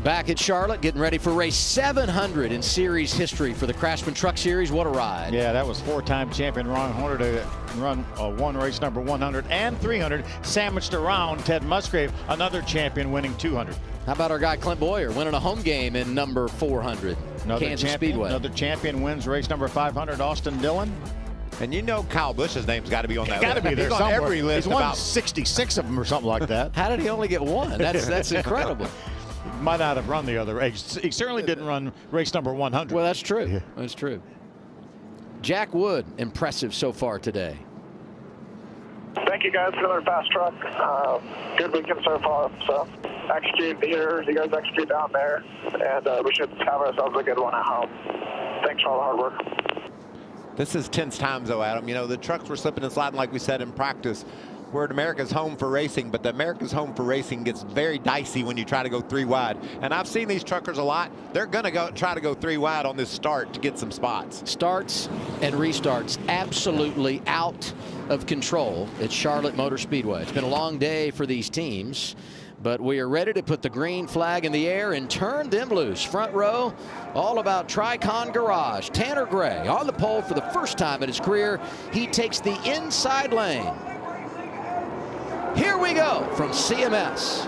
Back at Charlotte, getting ready for race 700 in series history for the Craftsman Truck Series. What a ride. Yeah, that was four-time champion Ron Horner to run one race, number 100 and 300, sandwiched around Ted Musgrave, another champion winning 200. How about our guy Clint Boyer winning a home game in number 400, Kansas Speedway. Another champion wins race number 500, Austin Dillon. And you know Kyle Busch's name's got to be on that list. Got to be there He's somewhere. on every list. He's won 66 of them or something like that. How did he only get one? That's incredible. Might not have run the other race. He certainly didn't run race number 100. Well, that's true. Yeah. That's true. Jack Wood, impressive so far today. Thank you guys for another fast truck. Good weekend so far. So execute here, you guys execute down there, and we should have ourselves a good one at home. Thanks for all the hard work. This is tense times, though, Adam. You know, the trucks were slipping and sliding like we said in practice. We're at America's home for racing, but the America's home for racing gets very dicey when you try to go 3 wide. And I've seen these truckers a lot. They're going to try to go 3 wide on this start to get some spots. Starts and restarts absolutely out of control at Charlotte Motor Speedway. It's been a long day for these teams, but we are ready to put the green flag in the air and turn them loose. Front row, all about Tricon Garage. Tanner Gray on the pole for the first time in his career. He takes the inside lane. Here we go from CMS.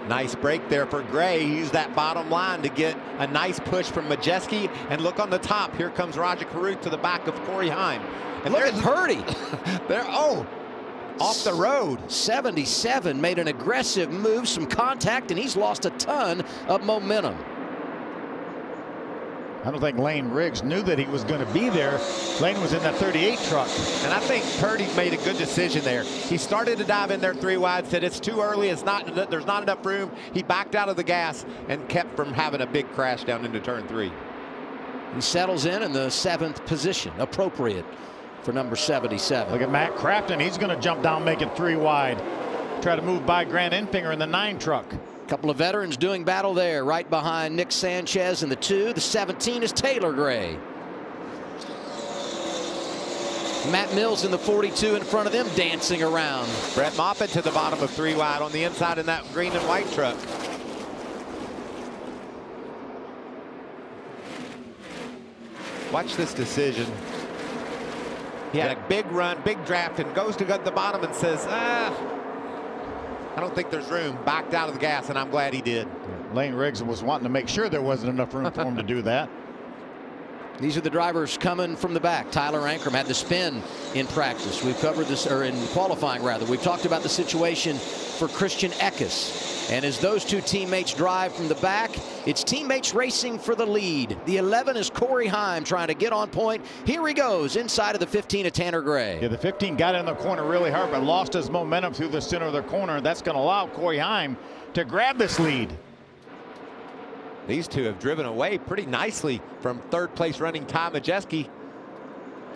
Nice break there for Gray. He used that bottom line to get a nice push from Majeski. And look on the top. Here comes Roger Caruth to the back of Corey Heim. And Look at Purdy. Off the road. 77 made an aggressive move, some contact, and he's lost a ton of momentum. I don't think Lane Riggs knew that he was going to be there. Lane was in that 38 truck. And I think Purdy made a good decision there. He started to dive in there 3 wide, said it's too early, there's not enough room. He backed out of the gas and kept from having a big crash down into turn 3. He settles in the 7th position, appropriate for number 77. Look at Matt Crafton. He's going to jump down, make it 3 wide. Try to move by Grant Enfinger in the 9 truck. Couple of veterans doing battle there, right behind Nick Sanchez in the 2. The 17 is Taylor Gray. Matt Mills in the 42 in front of them, dancing around. Brett Moffitt to the bottom of 3 wide on the inside in that green and white truck. Watch this decision. He had a big run, big draft, and goes to the bottom and says, I don't think there's room. Backed out of the gas, and I'm glad he did. Lane Riggs was wanting to make sure there wasn't enough room for him to do that. These are the drivers coming from the back. Tyler Ankrum had the spin in practice. We've covered this, or in qualifying rather. We've talked about the situation for Christian Eckes. And as those 2 teammates drive from the back, it's teammates racing for the lead. The 11 is Corey Heim trying to get on point. Here he goes inside of the 15 of Tanner Gray. Yeah, the 15 got in the corner really hard, but lost his momentum through the center of the corner. That's going to allow Corey Heim to grab this lead. These 2 have driven away pretty nicely from 3rd place running Ty Majeski.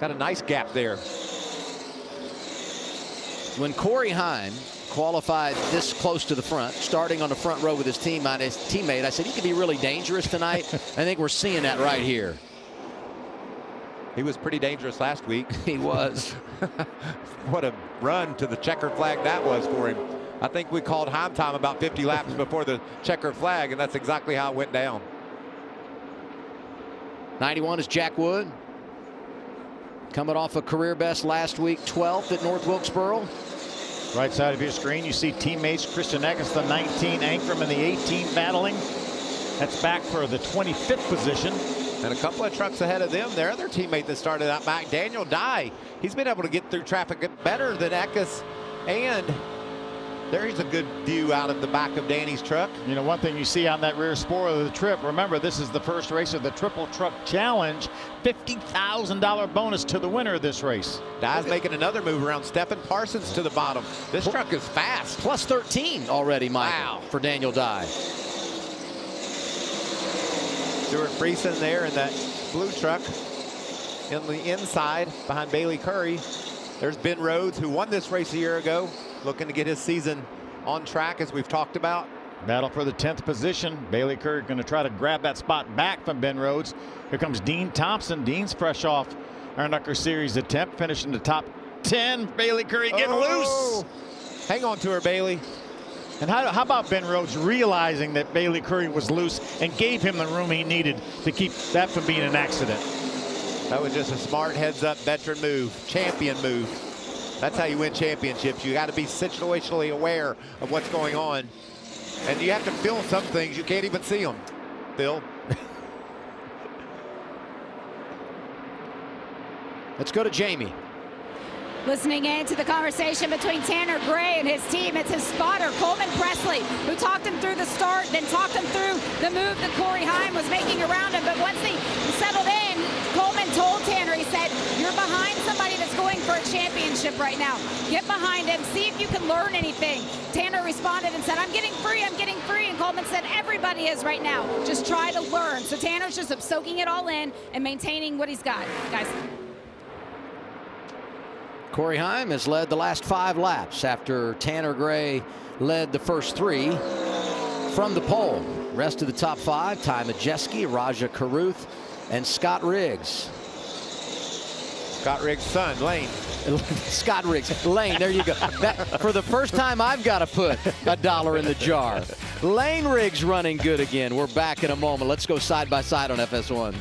Got a nice gap there. When Corey Heim qualified this close to the front, starting on the front row with his teammate, I said he could be really dangerous tonight. I think we're seeing that right here. He was pretty dangerous last week. He was. What a run to the checker flag that was for him. I think we called Heim time about 50 laps before the checker flag, and that's exactly how it went down. 91 is Jack Wood. Coming off a career best last week, 12th at North Wilkesboro. Right side of your screen, you see teammates Christian Eckes, the 19, Ankrum in the 18 battling. That's back for the 25th position. And a couple of trucks ahead of them, their other teammate that started out back, Daniel Dye. He's been able to get through traffic better than Eckes, and there's a good view out of the back of Danny's truck. You know, one thing you see on that rear spoiler of the trip, remember, this is the first race of the Triple Truck Challenge. $50,000 bonus to the winner of this race. Dye's making another move around. Stephen Parsons to the bottom. This truck is fast. Plus 13 already, Michael, wow, for Daniel Dye. Stuart Friesen there in that blue truck. In the inside, behind Bailey Curry, there's Ben Rhodes, who won this race a year ago, looking to get his season on track, as we've talked about. Battle for the 10th position. Bailey Curry going to try to grab that spot back from Ben Rhodes. Here comes Dean Thompson. Dean's fresh off our Knucker Series attempt, finishing the top 10. Bailey Curry getting loose. Hang on to her, Bailey. And how about Ben Rhodes realizing that Bailey Curry was loose and gave him the room he needed to keep that from being an accident? That was just a smart heads-up veteran move, champion move. That's how you win championships. You got to be situationally aware of what's going on. And you have to feel some things. You can't even see them, Phil. Let's go to Jamie. Listening in to the conversation between Tanner Gray and his team, it's his spotter, Coleman Presley, who talked him through the start, then talked him through the move that Corey Heim was making around him. But once he settled in, Coleman told Tanner, he said, you're behind somebody that's going for a championship right now. Get behind him, see if you can learn anything. Tanner responded and said, I'm getting free, I'm getting free. And Coleman said, everybody is right now. Just try to learn. So Tanner's just soaking it all in and maintaining what he's got, guys. Corey Heim has led the last 5 laps after Tanner Gray led the first 3 from the pole. Rest of the top 5, Ty Majeski, Raja Caruth, and Scott Riggs. Scott Riggs' son, Lane. Scott Riggs, Lane, there you go. That, for the first time, I've got to put $1 in the jar. Lane Riggs running good again. We're back in a moment. Let's go side by side on FS1.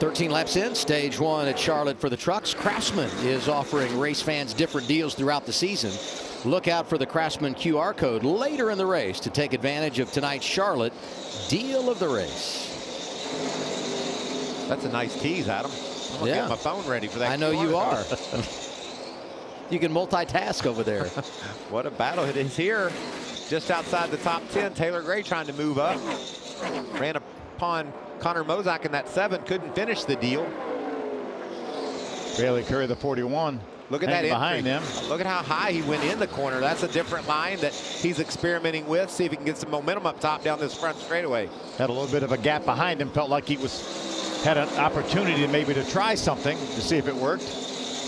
Thirteen laps in, stage 1 at Charlotte for the trucks. Craftsman is offering race fans different deals throughout the season. Look out for the Craftsman QR code later in the race to take advantage of tonight's Charlotte deal of the race. That's a nice tease, Adam. I'm gonna get my phone ready for that. I know you are. You can multitask over there. What a battle it is here. Just outside the top 10, Taylor Gray trying to move up. Ran upon Connor Mozak in that 7, couldn't finish the deal. Bailey Curry, the 41. Look at that behind him. Look at how high he went in the corner. That's a different line that he's experimenting with. See if he can get some momentum up top down this front straightaway. Had a little bit of a gap behind him. Felt like he had an opportunity maybe to try something to see if it worked.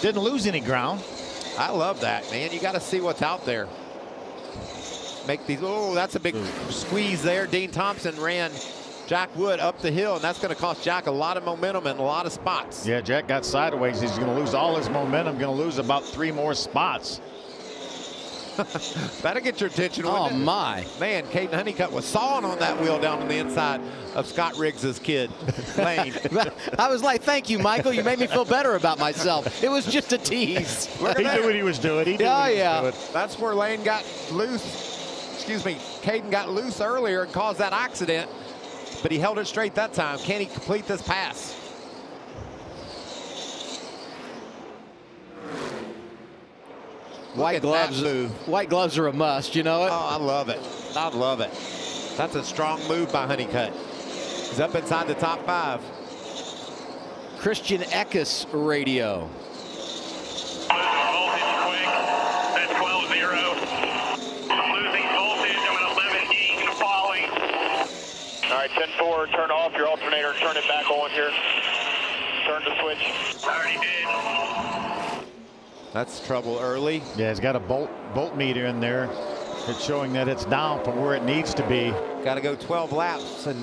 Didn't lose any ground. I love that, man. You got to see what's out there. Make these. Oh, that's a big squeeze there. Dean Thompson ran Jack Wood up the hill, and that's going to cost Jack a lot of momentum and a lot of spots. Yeah, Jack got sideways. He's going to lose all his momentum, going to lose about 3 more spots. That'll get your attention. Oh, my. Man, Caden Honeycutt was sawing on that wheel down on the inside of Scott Riggs's kid, Lane. I was like, thank you, Michael. You made me feel better about myself. It was just a tease. He knew what he was doing. He knew what he was doing. That's where Lane got loose. Excuse me, Caden got loose earlier and caused that accident, but he held it straight that time. Can he complete this pass? White gloves are a must, you know it? Oh, I love it. I love it. That's a strong move by Honeycutt. He's up inside the top 5. Christian Eckes radio. Voltage quick. That's 12-0. Losing voltage. I'm at 11 gauge and falling. All right, 10-4. Turn off your alternator. Turn it back on here. Turn the switch. I already did. That's trouble early. Yeah, it's got a bolt meter in there. It's showing that it's down from where it needs to be. Got to go 12 laps, and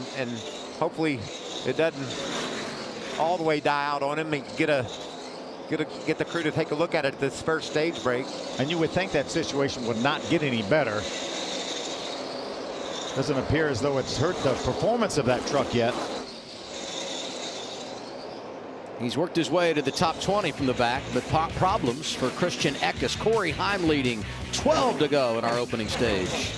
hopefully it doesn't all the way die out on him, and get the crew to take a look at it at this first stage break. And you would think that situation would not get any better. Doesn't appear as though it's hurt the performance of that truck yet. He's worked his way to the top 20 from the back, but problems for Christian Eckes. Corey Heim leading, 12 to go in our opening stage.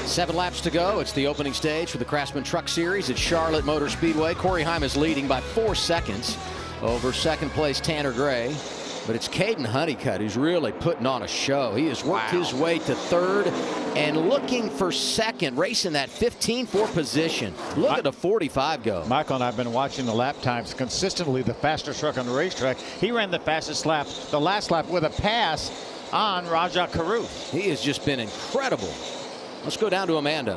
Seven laps to go. It's the opening stage for the Craftsman Truck Series at Charlotte Motor Speedway. Corey Heim is leading by 4 seconds over second place Tanner Gray. But it's Caden Honeycutt who's really putting on a show. He has worked his way to third and looking for second, racing that 15-4 position. Look at the 45 go. Michael and I have been watching the lap times consistently. The fastest truck on the racetrack. He ran the fastest lap, the last lap, with a pass on Raja Karuth. He has just been incredible. Let's go down to Amanda.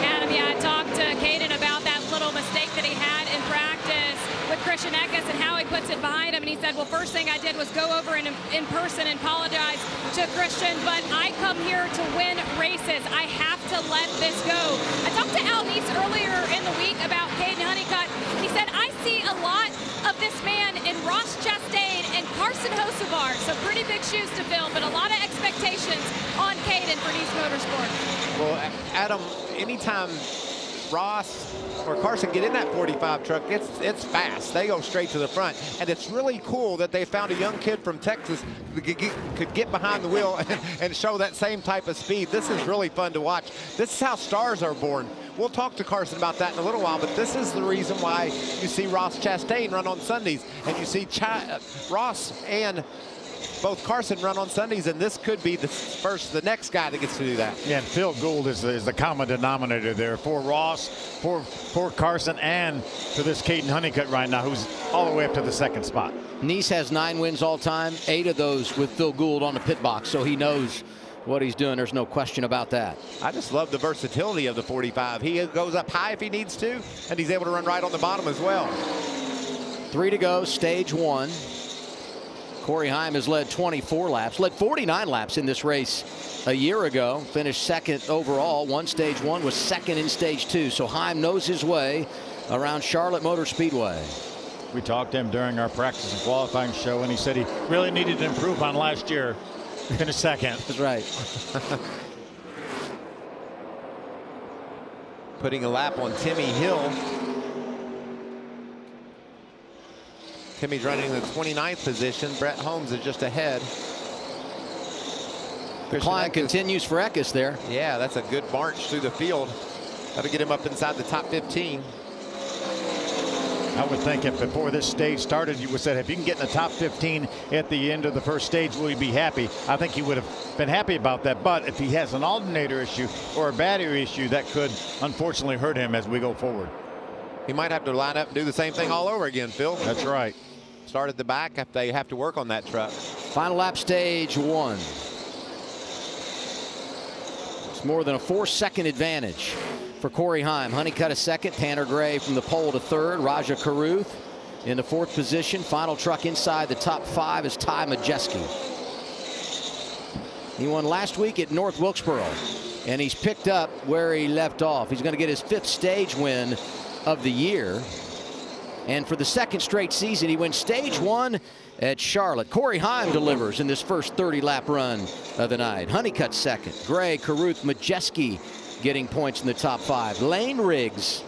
Adam, yeah, I talked to Caden about that little mistake that he had in practice with Christian Eckes and how he puts it behind him. And he said, well, first thing I did was go over in person and apologize to Christian, but I come here to win races. I have to let this go. I talked to Al Neese earlier in the week about Caden Honeycutt. He said, I I see a lot of this man in Ross Chastain and Carson Hocevar. So pretty big shoes to fill, but a lot of expectations on Caden for Nice Motorsports. Well, Adam, anytime Ross or Carson get in that 45 truck, it's fast. They go straight to the front. And it's really cool that they found a young kid from Texas that could get behind the wheel and show that same type of speed. This is really fun to watch. This is how stars are born. We'll talk to Carson about that in a little while, but this is the reason why you see Ross Chastain run on Sundays, and you see Ross and both Carson run on Sundays, and this could be the next guy that gets to do that. Yeah, and Phil Gould is the common denominator there for Ross, for Carson, and for this Caden Honeycutt right now, who's all the way up to the second spot. Nice has 9 wins all time, 8 of those with Phil Gould on the pit box, so he knows what he's doing. There's no question about that. I just love the versatility of the 45. He goes up high if he needs to, and he's able to run right on the bottom as well. 3 to go, stage 1. Corey Heim has led 24 laps, led 49 laps in this race a year ago, finished second overall, won stage 1, was second in stage 2. So Heim knows his way around Charlotte Motor Speedway. We talked to him during our practice and qualifying show, and he said he really needed to improve on last year. Finished second. That's right. Putting a lap on Timmy Hill. Timmy's running in the 29th position. Brett Holmes is just ahead. The climb continues for Eckes there. Yeah, that's a good march through the field. That'll get him up inside the top 15. I would think if before this stage started, you would have said, if you can get in the top 15 at the end of the first stage, will you be happy? I think he would have been happy about that. But if he has an alternator issue or a battery issue, that could unfortunately hurt him as we go forward. He might have to line up and do the same thing all over again, Phil. That's right. Start at the back if they have to work on that truck. Final lap, stage 1. It's more than a 4-second advantage for Corey Heim. Honeycutt a second, Tanner Gray from the pole to third, Raja Caruth in the 4th position. Final truck inside the top 5 is Ty Majeski. He won last week at North Wilkesboro, and he's picked up where he left off. He's going to get his 5th stage win of the year. And for the 2nd straight season, he wins stage 1 at Charlotte. Corey Heim delivers in this first 30-lap run of the night. Honeycutt second, Gray, Caruth, Majeski getting points in the top 5. Lane Riggs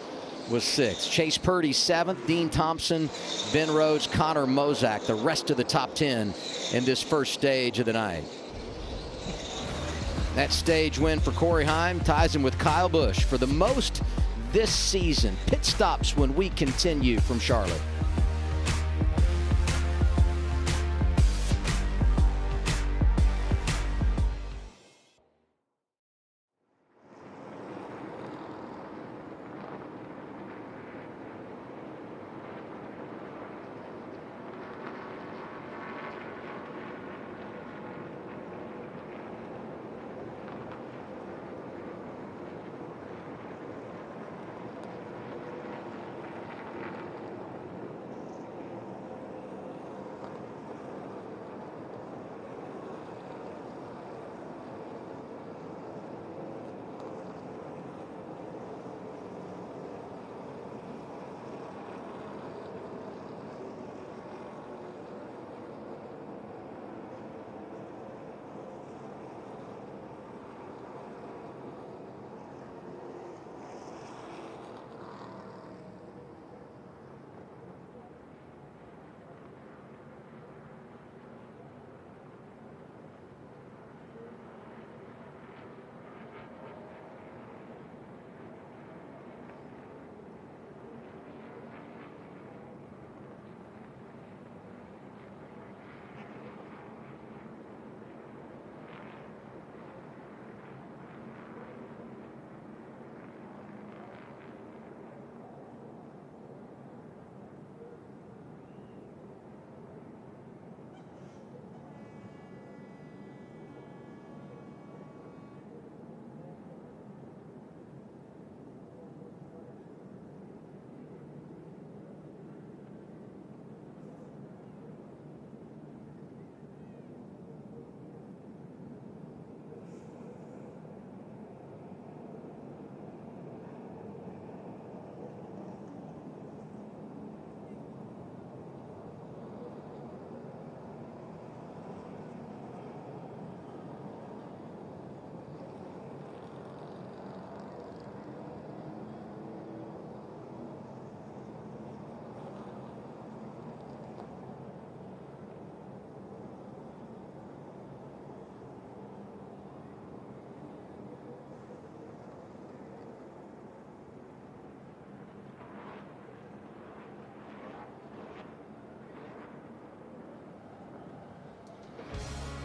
was 6th. Chase Purdy 7th. Dean Thompson, Ben Rhodes, Connor Mozak, the rest of the top 10 in this first stage of the night. That stage win for Corey Heim ties him with Kyle Busch for the most this season. Pit stops when we continue from Charlotte.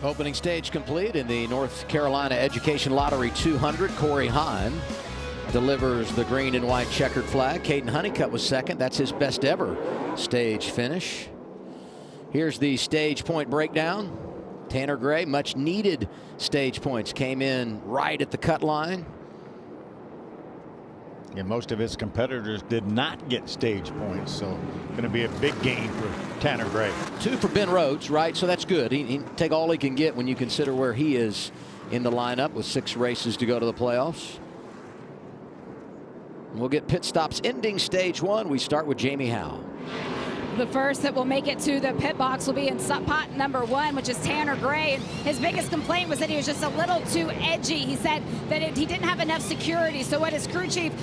Opening stage complete in the North Carolina Education Lottery 200. Corey Heim delivers the green and white checkered flag. Caden Honeycutt was second. That's his best ever stage finish. Here's the stage point breakdown. Tanner Gray, much needed stage points, came in right at the cut line. And most of his competitors did not get stage points, so going to be a big gain for Tanner Gray. 2 for Ben Rhodes, right? So that's good. He take all he can get when you consider where he is in the lineup with 6 races to go to the playoffs. We'll get pit stops ending stage 1. We start with Jamie Howe. The first that will make it to the pit box will be in spot number 1, which is Tanner Gray. And his biggest complaint was that he was just a little too edgy. He said that he didn't have enough security. So what his crew chief,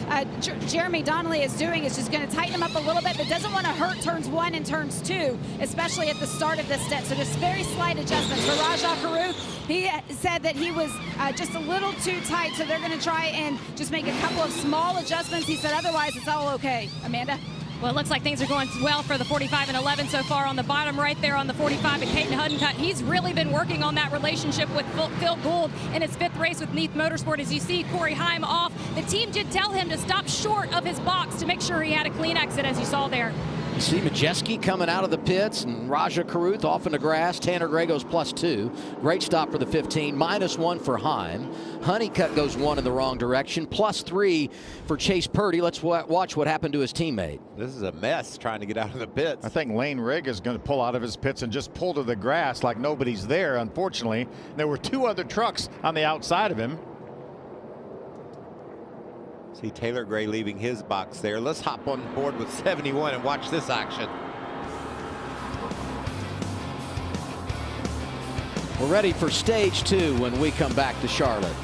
Jeremy Donnelly, is doing is just going to tighten him up a little bit, but doesn't want to hurt turns 1 and turns 2, especially at the start of this stint. So just very slight adjustments. For Rajah Caruth, he said that he was just a little too tight, so they're going to try and just make a couple of small adjustments. He said otherwise it's all okay. Amanda? Well, it looks like things are going well for the 45 and 11 so far. On the bottom right there on the 45 and Caden Honeycutt, he's really been working on that relationship with Phil Gould in his 5th race with Neath Motorsport. As you see Corey Heim off, the team did tell him to stop short of his box to make sure he had a clean exit, as you saw there. You see Majeski coming out of the pits and Rajah Caruth off in the grass. Tanner Gray goes +2. Great stop for the 15. -1 for Heim. Honeycutt goes 1 in the wrong direction. +3 for Chase Purdy. Let's watch what happened to his teammate. This is a mess trying to get out of the pits. I think Lane Rigg is going to pull out of his pits and just pull to the grass like nobody's there, unfortunately. There were 2 other trucks on the outside of him. See Taylor Gray leaving his box there. Let's hop on board with 71 and watch this action. We're ready for stage 2 when we come back to Charlotte.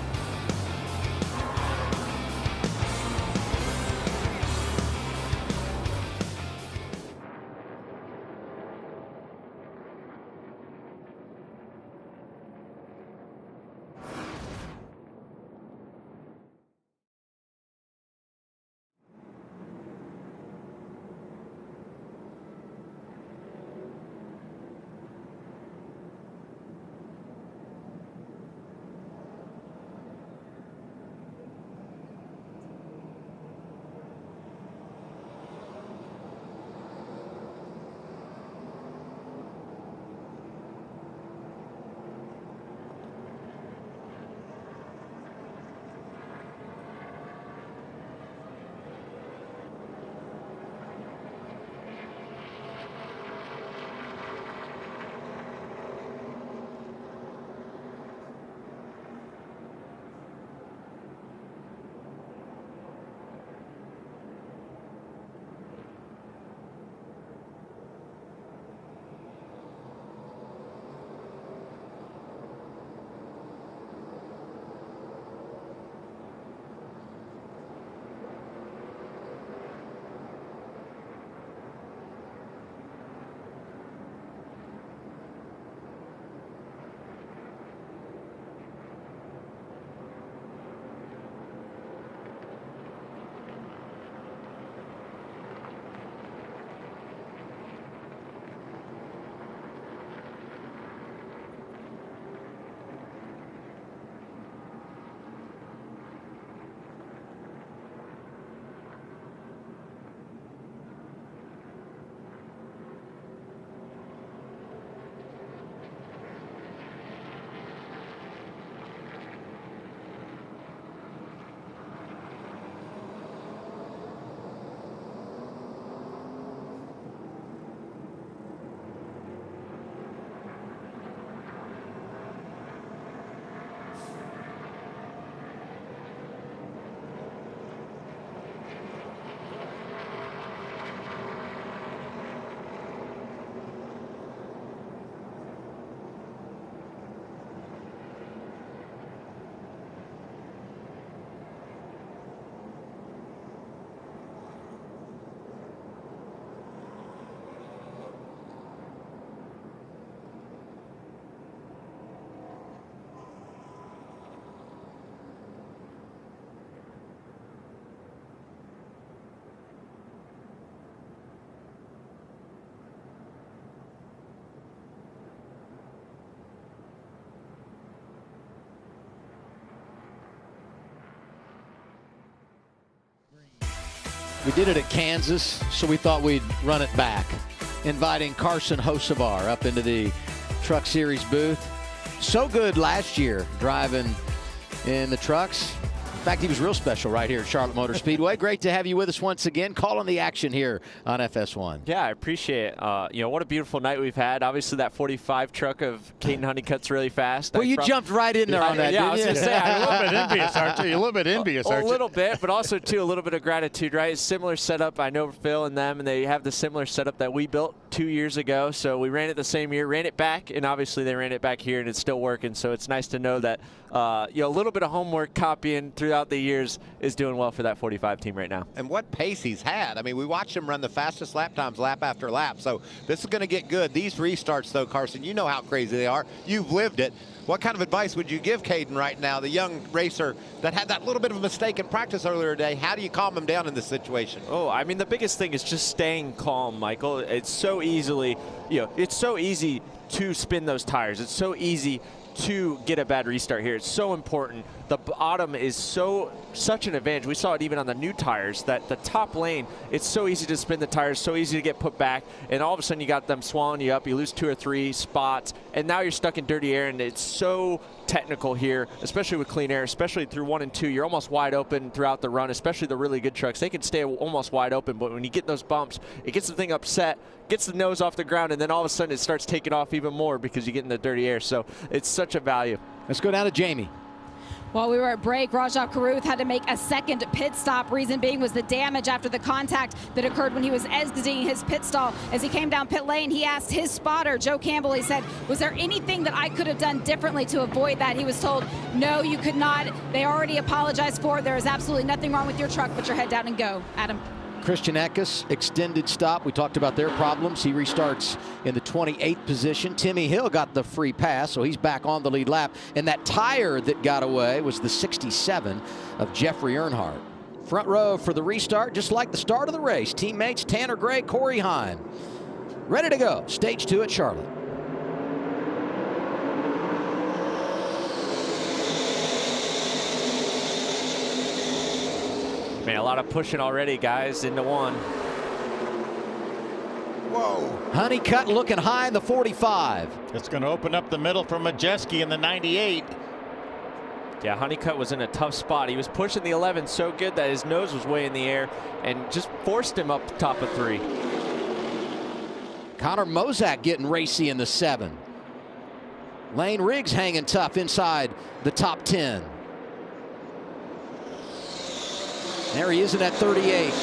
We did it at Kansas, so we thought we'd run it back. Inviting Carson Hocevar up into the Truck Series booth. So good last year driving in the trucks. In fact, he was real special right here at Charlotte Motor Speedway. Great to have you with us once again. Calling the action here on FS1. Yeah, I appreciate it. You know, what a beautiful night we've had. Obviously, that 45 truck of Caden Honeycutt's really fast. Well, you jumped right in there on that, yeah, I was didn't going you? to say, A little bit envious, aren't you? A little bit envious, aren't you? A little bit, but also, too, a little bit of gratitude, right? It's similar setup. I know Phil and them, and they have the similar setup that we built 2 years ago. So we ran it the same year, ran it back, and obviously they ran it back here, and it's still working. So it's nice to know that, you know, a little bit of homework copying throughout the years is doing well for that 45 team right now. And what pace he's had. I mean, we watched him run the fastest lap times lap after lap. So this is going to get good. These restarts, though, Carson, you know how crazy they are. You've lived it. What kind of advice would you give Caden right now, the young racer that had that little bit of a mistake in practice earlier today? How do you calm him down in this situation? Oh, I mean, the biggest thing is just staying calm, Michael. It's so easily, you know, it's so easy to spin those tires. It's so easy to get a bad restart here. It's so important. The bottom is such an advantage. We saw it even on the new tires, that the top lane, it's so easy to spin the tires, so easy to get put back, and all of a sudden you got them swallowing you up. You lose 2 or 3 spots, and now you're stuck in dirty air, and it's so technical here, especially with clean air, especially through 1 and 2. You're almost wide open throughout the run, especially the really good trucks. They can stay almost wide open, but when you get those bumps, it gets the thing upset, gets the nose off the ground, and then all of a sudden it starts taking off even more because you get in the dirty air. So it's such a value. Let's go down to Jamie. While we were at break, Rajah Caruth had to make a second pit stop. Reason being was the damage after the contact that occurred when he was exiting his pit stall. As he came down pit lane, he asked his spotter, Joe Campbell, he said, was there anything that I could have done differently to avoid that? He was told, no, you could not. They already apologized for it. There is absolutely nothing wrong with your truck. Put your head down and go. Adam. Christian Eckes, extended stop. We talked about their problems. He restarts in the 28th position. Timmy Hill got the free pass, so he's back on the lead lap. And that tire that got away was the 67 of Jeffrey Earnhardt. Front row for the restart, just like the start of the race. Teammates Tanner Gray, Corey Heim. Ready to go. Stage 2 at Charlotte. Man, a lot of pushing already, guys, into 1. Whoa. Honeycutt looking high in the 45. It's going to open up the middle for Majeski in the 98. Yeah, Honeycutt was in a tough spot. He was pushing the 11 so good that his nose was way in the air and just forced him up the top of 3. Connor Mozak getting racy in the 7. Lane Riggs hanging tough inside the top 10. There he is in that 38.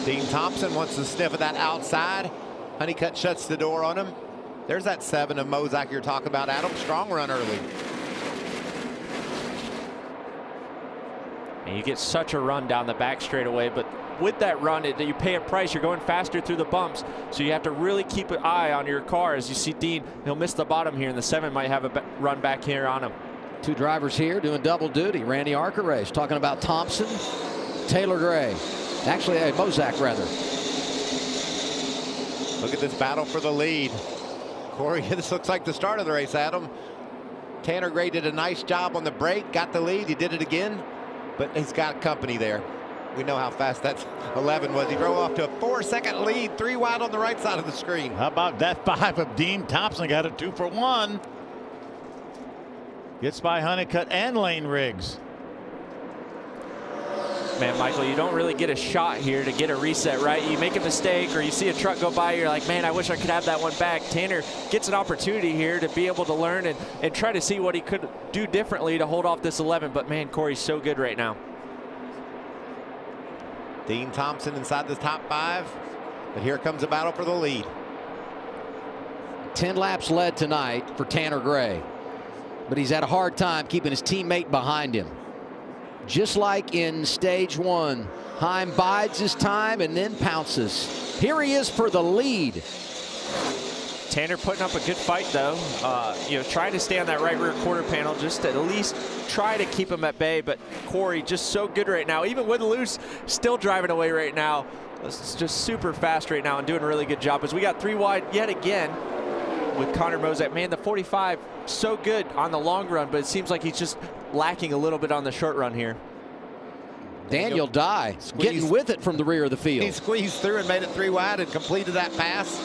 Dean Thompson wants to sniff at that outside. Honeycutt shuts the door on him. There's that 7 of Mozak you're talking about, Adam. Strong run early. And you get such a run down the back straightaway, but with that run, you pay a price. You're going faster through the bumps, so you have to really keep an eye on your car. As you see Dean, he'll miss the bottom here, and the 7 might have a run back here on him. 2 drivers here doing double duty. Randy Arcarace talking about Thompson, Taylor Gray. Actually, Mozak, rather. Look at this battle for the lead. Corey, this looks like the start of the race, Adam. Tanner Gray did a nice job on the brake, got the lead. He did it again, but he's got company there. We know how fast that 11 was. He drove off to a 4-second lead, 3 wide on the right side of the screen. How about that 5 of Dean Thompson? Got a 2 for 1. Gets by Honeycutt and Lane Riggs. Man, Michael, you don't really get a shot here to get a reset, right? You make a mistake or you see a truck go by, you're like, man, I wish I could have that one back. Tanner gets an opportunity here to be able to learn and try to see what he could do differently to hold off this 11. But, man, Corey's so good right now. Dean Thompson inside the top 5. But here comes a battle for the lead. 10 laps led tonight for Tanner Gray. But he's had a hard time keeping his teammate behind him. Just like in stage 1, Heim bides his time and then pounces. Here he is for the lead. Tanner putting up a good fight, though. You know, trying to stay on that right rear quarter panel just to at least try to keep him at bay. But Corey just so good right now. Even with loose, still driving away right now. It's just super fast right now and doing a really good job. As we got 3 wide yet again with Connor Mozak. Man, the 45 so good on the long run, but it seems like he's just lacking a little bit on the short run here. Daniel Dye getting with it from the rear of the field. He squeezed through and made it 3 wide and completed that pass.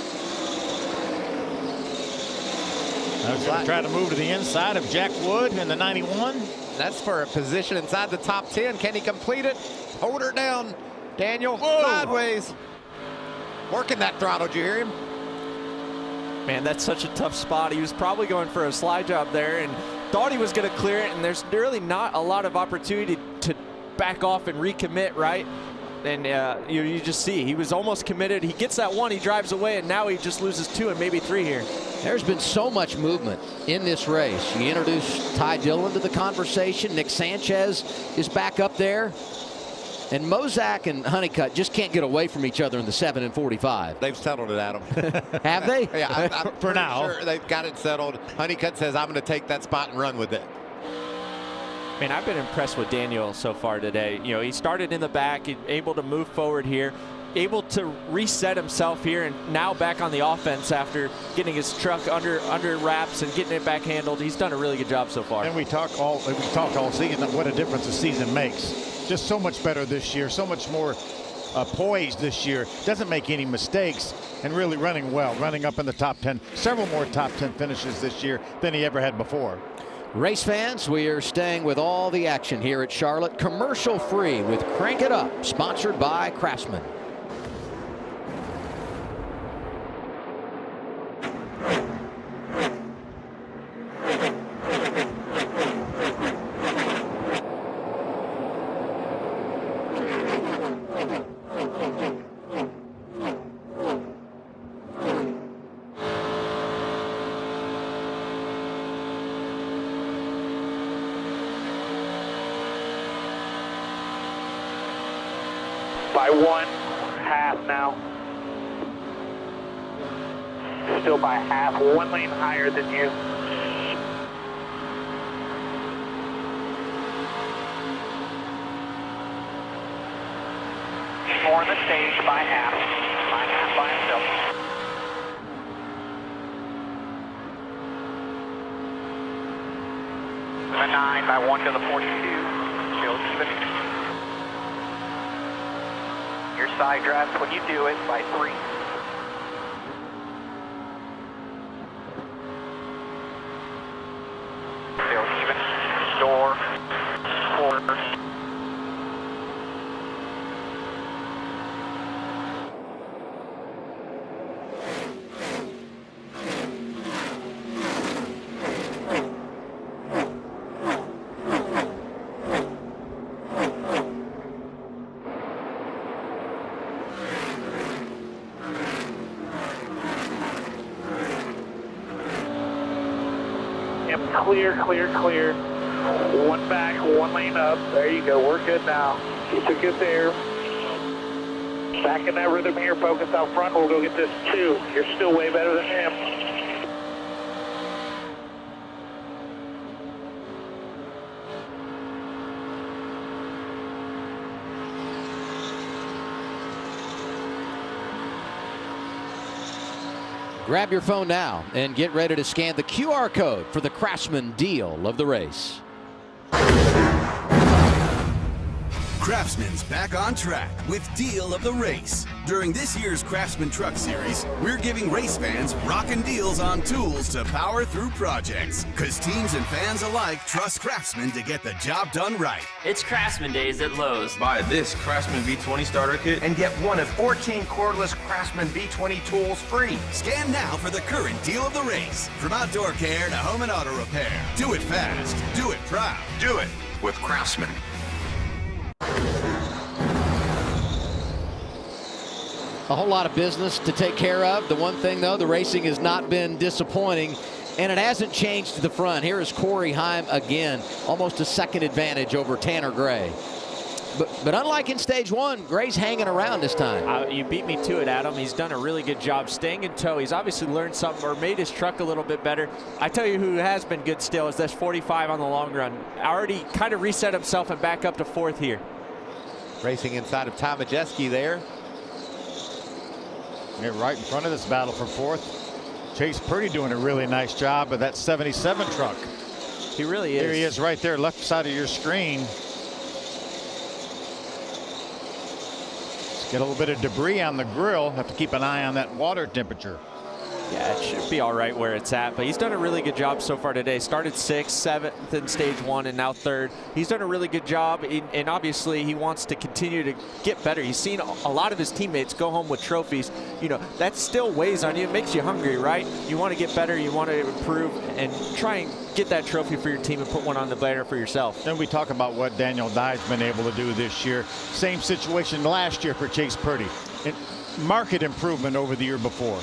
I was going to try to move to the inside of Jack Wood in the 91. That's for a position inside the top 10. Can he complete it? Hold her down, Daniel. Whoa. Sideways. Working that throttle, did you hear him? Man, that's such a tough spot. He was probably going for a slide job there and thought he was going to clear it, and there's really not a lot of opportunity to back off and recommit, right? And you just see he was almost committed. He gets that 1, he drives away, and now he just loses 2 and maybe 3 here. There's been so much movement in this race. You introduce Ty Dillon to the conversation. Nick Sanchez is back up there. And Mozak and Honeycutt just can't get away from each other in the 7 and 45. They've settled it, Adam. Have they? Yeah, I'm For now. sure they've got it settled. Honeycutt says, I'm going to take that spot and run with it. Man, I've been impressed with Daniel so far today. You know, he started in the back, able to move forward here, able to reset himself here, and now back on the offense after getting his truck under wraps and getting it back handled. He's done a really good job so far. And we talked all season what a difference a season makes. Just so much better this year, so much more poised this year. Doesn't make any mistakes and really running well, running up in the top 10. Several more top 10 finishes this year than he ever had before. Race fans, we are staying with all the action here at Charlotte, commercial free with Crank It Up, sponsored by Craftsman. By 1.5 now. Still by half, 1 lane higher than you. More on the stage by half. By half by himself. The 9 by 1 to the 42. Still even. Your side draft when you do it by 3. Still even. Door. 4. Clear. 1 back, 1 lane up. There you go. We're good now. Keep it good there. Back in that rhythm here. Focus out front. We'll go get this 2. You're still way better than him. Grab your phone now and get ready to scan the QR code for the Craftsman deal of the race. Craftsman's back on track with Deal of the Race. During this year's Craftsman Truck Series, we're giving race fans rockin' deals on tools to power through projects. Because teams and fans alike trust Craftsman to get the job done right. It's Craftsman Days at Lowe's. Buy this Craftsman V20 starter kit and get one of 14 cordless Craftsman V20 tools free. Scan now for the current Deal of the Race. From outdoor care to home and auto repair. Do it fast. Do it proud. Do it with Craftsman. A whole lot of business to take care of. The one thing, though, the racing has not been disappointing, and it hasn't changed to the front. Here is Corey Heim again, almost a second advantage over Tanner Gray. But unlike in stage 1, Gray's hanging around this time. You beat me to it, Adam. He's done a really good job staying in tow. He's obviously learned something or made his truck a little bit better. I tell you who has been good still is this 45 on the long run. Already kind of reset himself and back up to 4th here. Racing inside of Ty Majeski there. They're right in front of this battle for 4th. Chase Purdy doing a really nice job of that 77 truck. He really is. Here he is right there, left side of your screen. Get a little bit of debris on the grill. Have to keep an eye on that water temperature. Yeah, it should be all right where it's at, but he's done a really good job so far today. Started 6th, 7th in stage 1, and now 3rd. He's done a really good job, and obviously he wants to continue to get better. He's seen a lot of his teammates go home with trophies. You know, that still weighs on you. It makes you hungry, right? You want to get better, you want to improve, and try and get that trophy for your team and put one on the banner for yourself. And we talk about what Daniel Dye's been able to do this year. Same situation last year for Chase Purdy. Market improvement over the year before.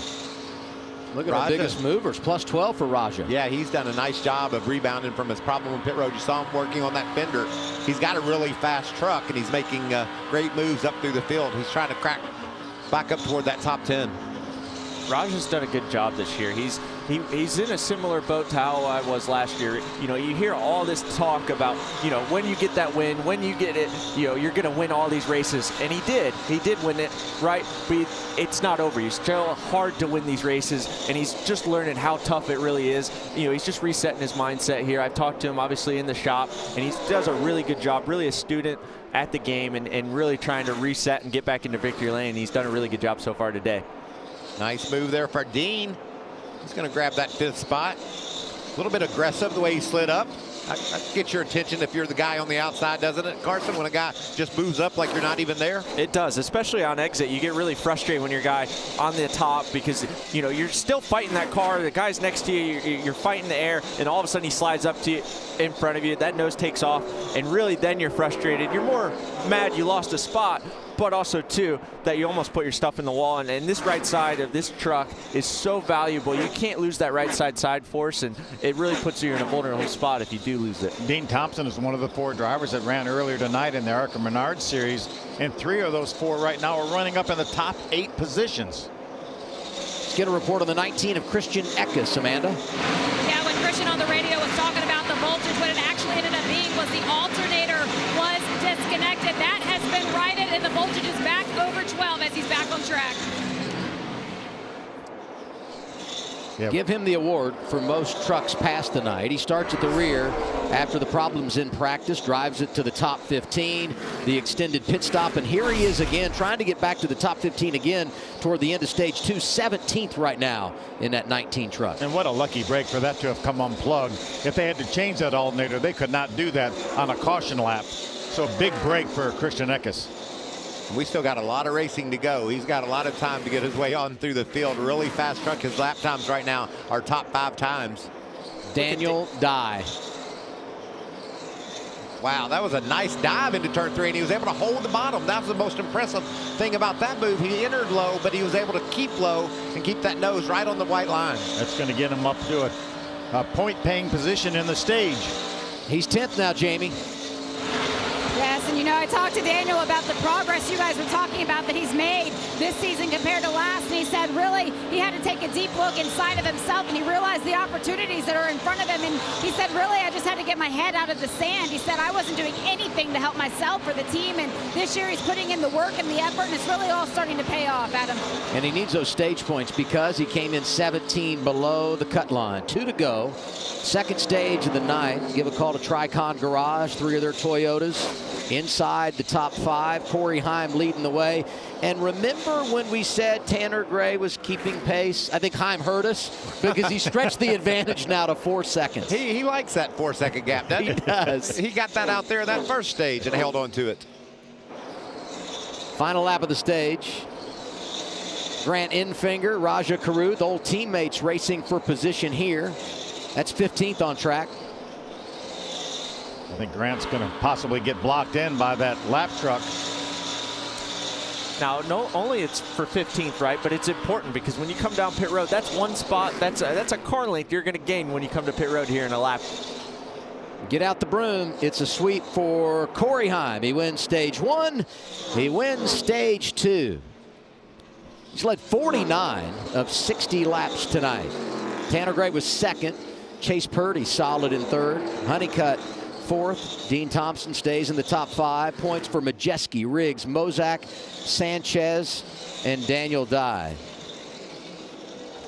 Look at our biggest movers, plus 12 for Raja. Yeah, he's done a nice job of rebounding from his problem on pit road. You saw him working on that fender. He's got a really fast truck, and he's making great moves up through the field. He's trying to crack back up toward that top 10. Raja's done a good job this year. He's in a similar boat to how I was last year. You know, you hear all this talk about, you know, when you get that win, when you get it, you know, you're going to win all these races. And he did. He did win it, right? But it's not over. He's still hard to win these races, and he's just learning how tough it really is. You know, he's just resetting his mindset here. I've talked to him, obviously, in the shop, and he does a really good job, really a student at the game, and really trying to reset and get back into victory lane. He's done a really good job so far today. Nice move there for Dean. He's going to grab that 5th spot. A little bit aggressive the way he slid up. I get your attention if you're the guy on the outside, doesn't it, Carson, when a guy just moves up like you're not even there? It does, especially on exit. You get really frustrated when your guy on the top because, you know, you're still fighting that car. The guy's next to you, you're fighting the air, and all of a sudden he slides up to you in front of you. That nose takes off, and really then you're frustrated. You're more mad you lost a spot, but also, too, that you almost put your stuff in the wall. And this right side of this truck is so valuable. You can't lose that right side force, and it really puts you in a vulnerable spot if you do lose it. Dean Thompson is one of the 4 drivers that ran earlier tonight in the Arca Menard series, and 3 of those 4 right now are running up in the top 8 positions. Let's get a report on the 19 of Christian Eckes, Amanda. Yeah, when Christian on the radio was talking about the voltage, what it actually ended up being was the alternator was disconnected. That has been righted, and the voltage is back over 12 as he's back on track. Yep. Give him the award for most trucks passed tonight. He starts at the rear after the problems in practice, drives it to the top 15, the extended pit stop, and here he is again trying to get back to the top 15 again toward the end of stage 2, 17th right now in that 19 truck. And what a lucky break for that to have come unplugged. If they had to change that alternator, they could not do that on a caution lap. So big break for Christian Eckes. We still got a lot of racing to go. He's got a lot of time to get his way on through the field. Really fast truck. His lap times right now are top 5 times. Daniel Dye. Wow, that was a nice dive into turn 3, and he was able to hold the bottom. That was the most impressive thing about that move. He entered low, but he was able to keep low and keep that nose right on the white line. That's going to get him up to a point-paying position in the stage. He's 10th now, Jamie. Yes, and you know, I talked to Daniel about the progress you guys were talking about that he's made this season compared to last, and he said really he had to take a deep look inside of himself, and he realized the opportunities that are in front of him, and he said really I just had to get my head out of the sand. He said I wasn't doing anything to help myself or the team, and this year he's putting in the work and the effort, and it's really all starting to pay off, Adam. And he needs those stage points because he came in 17 below the cut line. 2 to go. Second stage of the night. Give a call to Tricon Garage, 3 of their Toyotas inside the top 5. Corey Heim leading the way. And remember when we said Tanner Gray was keeping pace? I think Heim heard us because he stretched the advantage now to 4 seconds. He likes that 4-second gap, doesn't he? He does. He got that out there in that first stage and held on to it. Final lap of the stage. Grant Infinger, Raja Caruth, old teammates racing for position here. That's 15th on track. I think Grant's going to possibly get blocked in by that lap truck. Now, not only it's for 15th, right, but it's important because when you come down pit road, that's one spot, that's a car length you're going to gain when you come to pit road here in a lap. Get out the broom. It's a sweep for Corey Heim. He wins stage 1. He wins stage 2. He's led 49 of 60 laps tonight. Tanner Gray was 2nd. Chase Purdy solid in 3rd. Honeycutt 4th. Dean Thompson stays in the top 5. Points for Majeski, Riggs, Mozak, Sanchez, and Daniel Dye.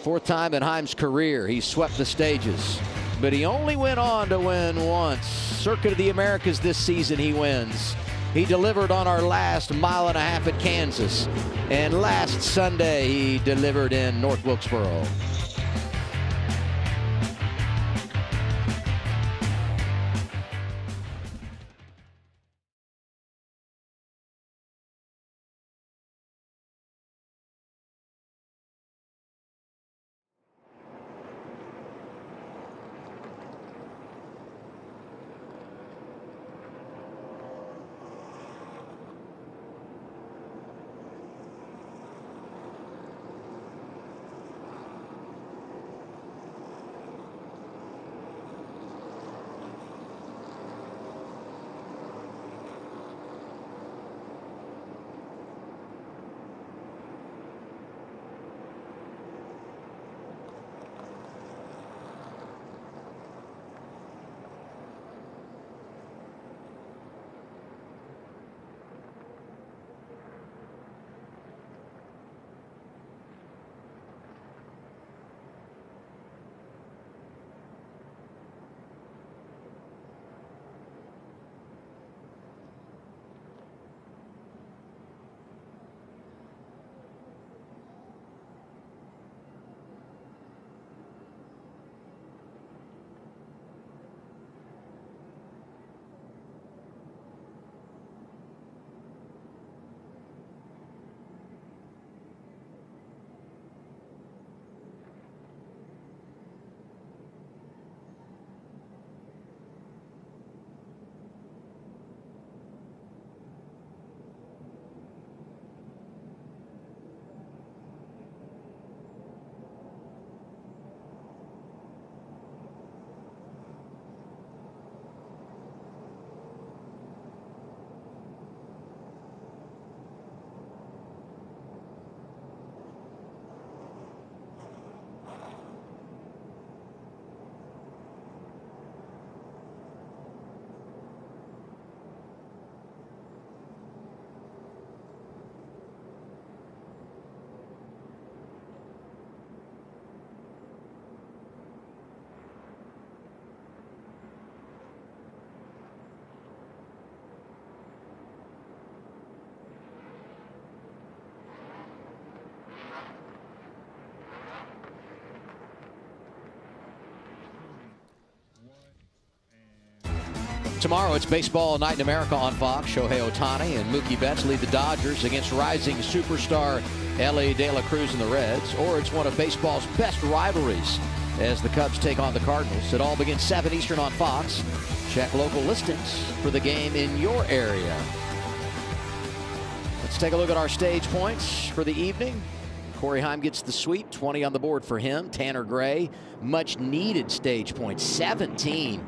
4th time in Heim's career he swept the stages, but he only went on to win once. Circuit of the Americas this season he wins. He delivered on our last mile and a half at Kansas. And last Sunday, he delivered in North Wilkesboro. Tomorrow, it's Baseball Night in America on Fox. Shohei Ohtani and Mookie Betts lead the Dodgers against rising superstar Elly De La Cruz and the Reds. Or it's one of baseball's best rivalries as the Cubs take on the Cardinals. It all begins 7 Eastern on Fox. Check local listings for the game in your area. Let's take a look at our stage points for the evening. Corey Heim gets the sweep, 20 on the board for him. Tanner Gray, much needed stage points, 17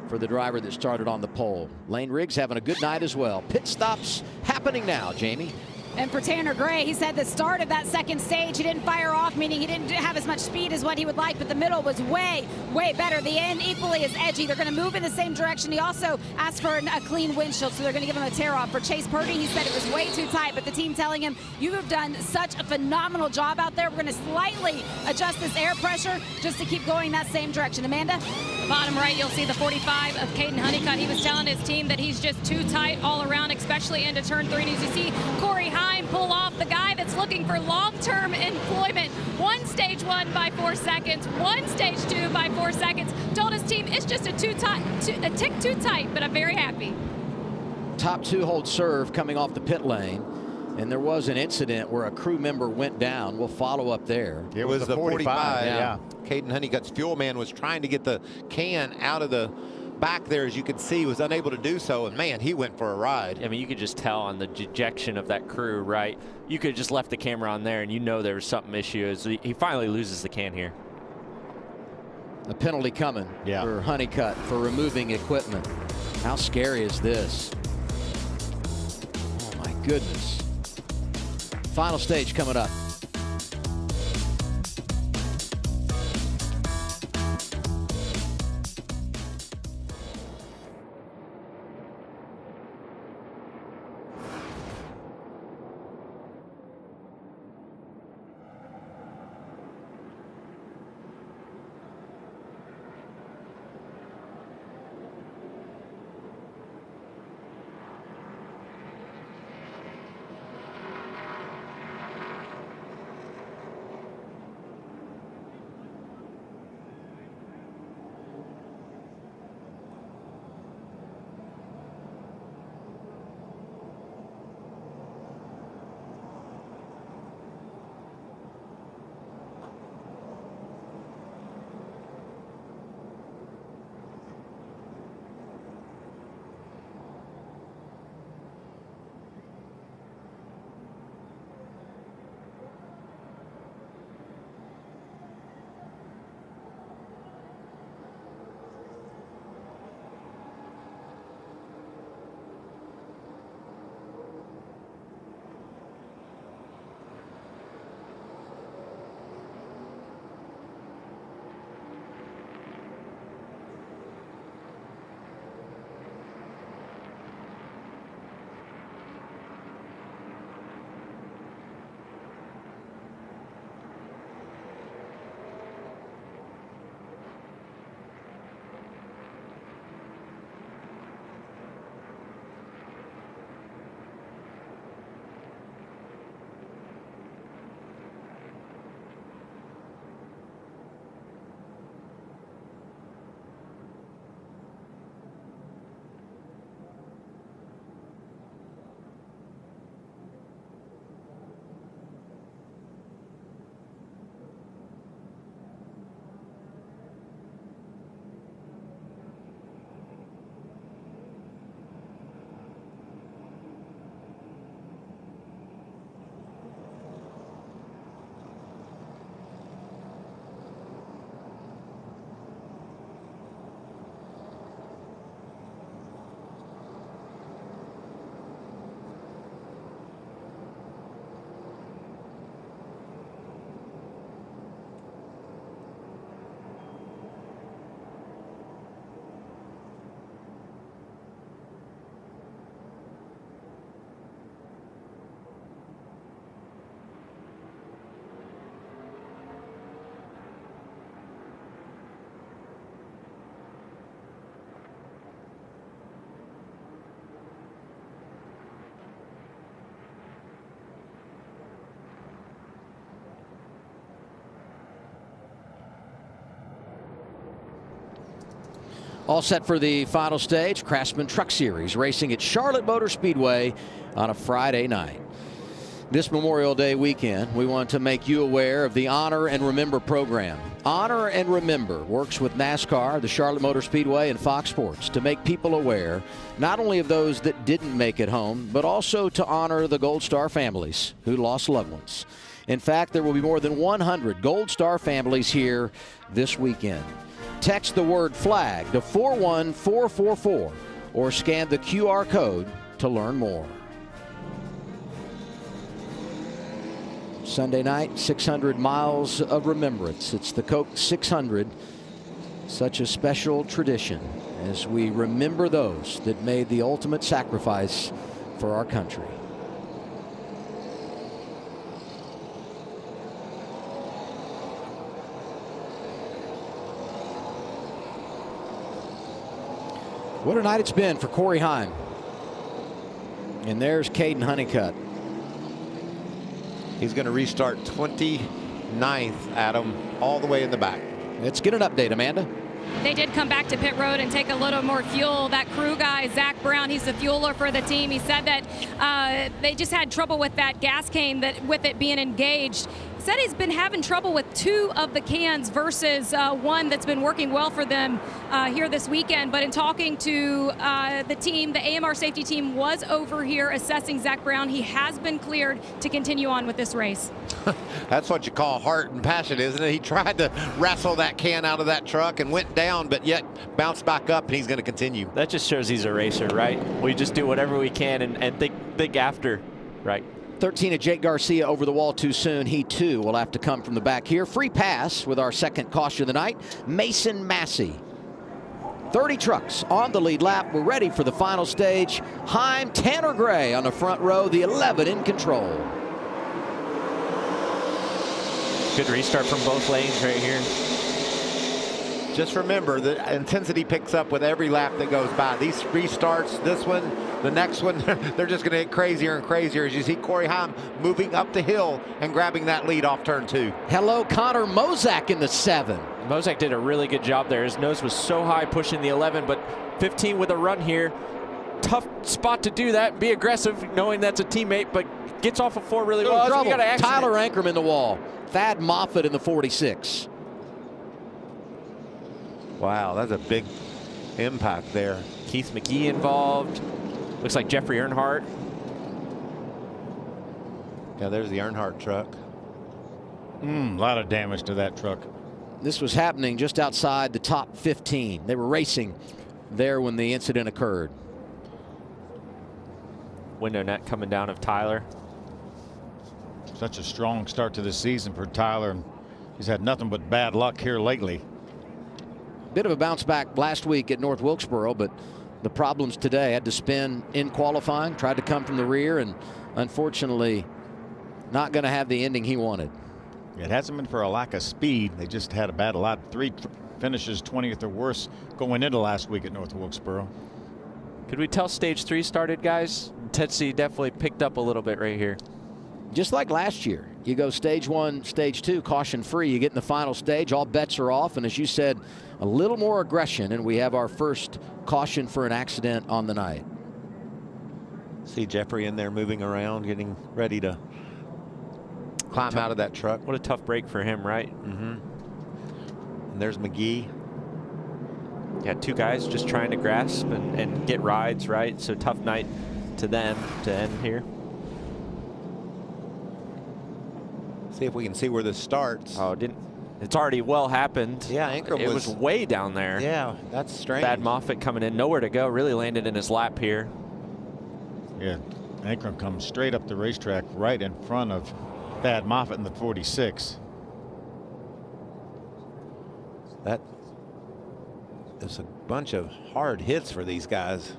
for the driver that started on the pole. Lane Riggs having a good night as well. Pit stops happening now, Jamie. And for Tanner Gray, he said the start of that second stage, he didn't fire off, meaning he didn't have as much speed as what he would like, but the middle was way, way better. The end equally as edgy. They're going to move in the same direction. He also asked for a clean windshield, so they're going to give him a tear-off. For Chase Purdy, he said it was way too tight, but the team telling him, you have done such a phenomenal job out there. We're going to slightly adjust this air pressure just to keep going that same direction. Amanda? Bottom right, you'll see the 45 of Caden Honeycutt. He was telling his team that he's just too tight all around, especially into turn 3. And as you see Corey Heim pull off the guy that's looking for long-term employment. One stage 1 by 4 seconds, one stage 2 by 4 seconds. Told his team it's just a tick too tight, but I'm very happy. Top 2-hole serve coming off the pit lane. And there was an incident where a crew member went down. We'll follow up there. It was the 45. Yeah. Caden Honeycutt's fuel man was trying to get the can out of the back there, as you can see, was unable to do so. And man, he went for a ride. I mean, you could just tell on the dejection of that crew, right? You could have just left the camera on there and you know there was something issue. He finally loses the can here. A penalty coming for Honeycutt for removing equipment. How scary is this? Oh my goodness. Final stage coming up. All set for the final stage, Craftsman Truck Series, racing at Charlotte Motor Speedway on a Friday night. This Memorial Day weekend, we want to make you aware of the Honor and Remember program. Honor and Remember works with NASCAR, the Charlotte Motor Speedway, and Fox Sports to make people aware not only of those that didn't make it home, but also to honor the Gold Star families who lost loved ones. In fact, there will be more than 100 Gold Star families here this weekend. Text the word FLAG to 41444 or scan the QR code to learn more. Sunday night, 600 miles of remembrance. It's the Coke 600. Such a special tradition as we remember those that made the ultimate sacrifice for our country. What a night it's been for Corey Heim. And there's Caden Honeycutt. He's going to restart 29th, Adam, all the way in the back. Let's get an update, Amanda. They did come back to pit road and take a little more fuel. That crew guy, Zach Brown, he's the fueler for the team. He said that they just had trouble with that gas can, that with it being engaged. Said he's been having trouble with 2 of the cans versus one that's been working well for them here this weekend. But in talking to the team, the AMR safety team was over here assessing Zach Brown. He has been cleared to continue on with this race. That's what you call heart and passion, isn't it? He tried to wrestle that can out of that truck and went down, but yet bounced back up, and he's going to continue. That just shows he's a racer, right? We just do whatever we can and think after, right? 13 of Jake Garcia over the wall too soon. He too will have to come from the back here. Free pass with our second caution of the night, Mason Massey. 30 trucks on the lead lap. We're ready for the final stage. Heim, Tanner Gray on the front row, the 11 in control. Good restart from both lanes right here. Just remember, the intensity picks up with every lap that goes by. These restarts, this one, the next one, they're just going to get crazier and crazier as you see Corey Heim moving up the hill and grabbing that lead off turn 2. Hello, Connor Mozak in the 7. Mozak did a really good job there. His nose was so high pushing the 11, but 15 with a run here. Tough spot to do that, be aggressive, knowing that's a teammate, but gets off of 4 really well. Trouble. Tyler Ankrum in the wall. Thad Moffitt in the 46. Wow, that's a big impact there. Keith McGee involved. Looks like Jeffrey Earnhardt. Yeah, there's the Earnhardt truck. A lot of damage to that truck. This was happening just outside the top 15. They were racing there when the incident occurred. Window net coming down of Tyler. Such a strong start to the season for Tyler. He's had nothing but bad luck here lately. Bit of a bounce back last week at North Wilkesboro, but the problems today. Had to spin in qualifying, tried to come from the rear, and unfortunately not going to have the ending he wanted. It hasn't been for a lack of speed. They just had a bad lot. 3 finishes 20th or worse going into last week at North Wilkesboro. Could we tell stage 3 started, guys? Tetsi definitely picked up a little bit right here. Just like last year, you go stage 1, stage 2, caution free. You get in the final stage, all bets are off, and as you said, a little more aggression, and we have our first caution for an accident on the night. See Jeffrey in there moving around, getting ready to climb out of that truck. What a tough break for him, right? And there's McGee. Yeah, 2 guys just trying to grasp and get rides, right? So tough night to them to end here. See if we can see where this starts. Oh, it's already well happened. Yeah, Ankrum it was way down there. Yeah, that's strange. Thad Moffitt coming in, nowhere to go, really landed in his lap here. Yeah, Ankrum comes straight up the racetrack right in front of Thad Moffitt in the 46. That is a bunch of hard hits for these guys.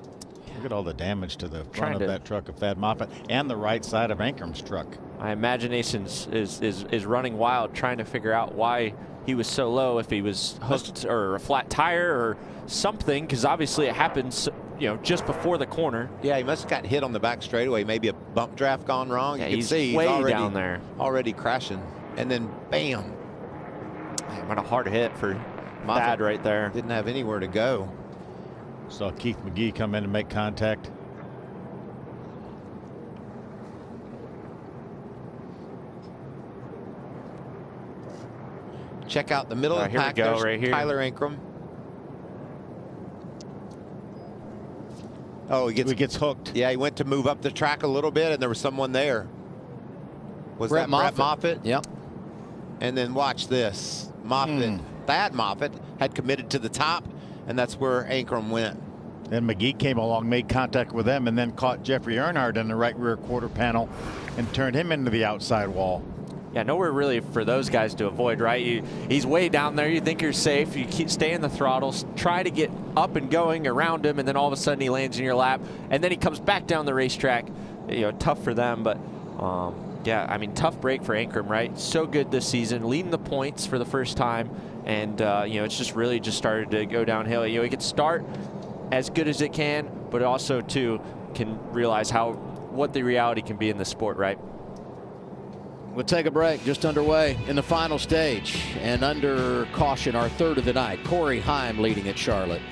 Look at all the damage to the front of that truck of Thad Moffitt and the right side of Ankrum's truck. My imagination is running wild, trying to figure out why he was so low, if he was hooked or a flat tire or something, because obviously it happens, you know, just before the corner. Yeah, he must have got hit on the back straightaway. Maybe a bump draft gone wrong. Yeah, you can see he's way already down there, already crashing, and then bam! What a hard hit for Thad right there. Didn't have anywhere to go. Saw Keith McGee come in and make contact. Check out the middle of the pack. Here we go, There's right here. Tyler Ankrum. Oh, he gets hooked. Yeah, he went to move up the track a little bit, and there was someone there. Was Brett that Brett Moffitt? Yep. And then watch this. Moffitt, Thad Moffitt, had committed to the top, and that's where Ankrum went. Then McGee came along, made contact with them, and then caught Jeffrey Earnhardt in the right rear quarter panel and turned him into the outside wall. Yeah, nowhere really for those guys to avoid, right? He's way down there. You think you're safe. You stay in the throttles, try to get up and going around him, and then all of a sudden he lands in your lap, and then he comes back down the racetrack. You know, tough for them, but yeah, I mean, tough break for Ankrum, right? So good this season, leading the points for the first time, and you know, it's just really just started to go downhill. You know, he could start as good as it can, but also too can realize what the reality can be in the sport, right? We'll take a break. Just underway in the final stage, and under caution, our third of the night. Corey Heim leading at Charlotte.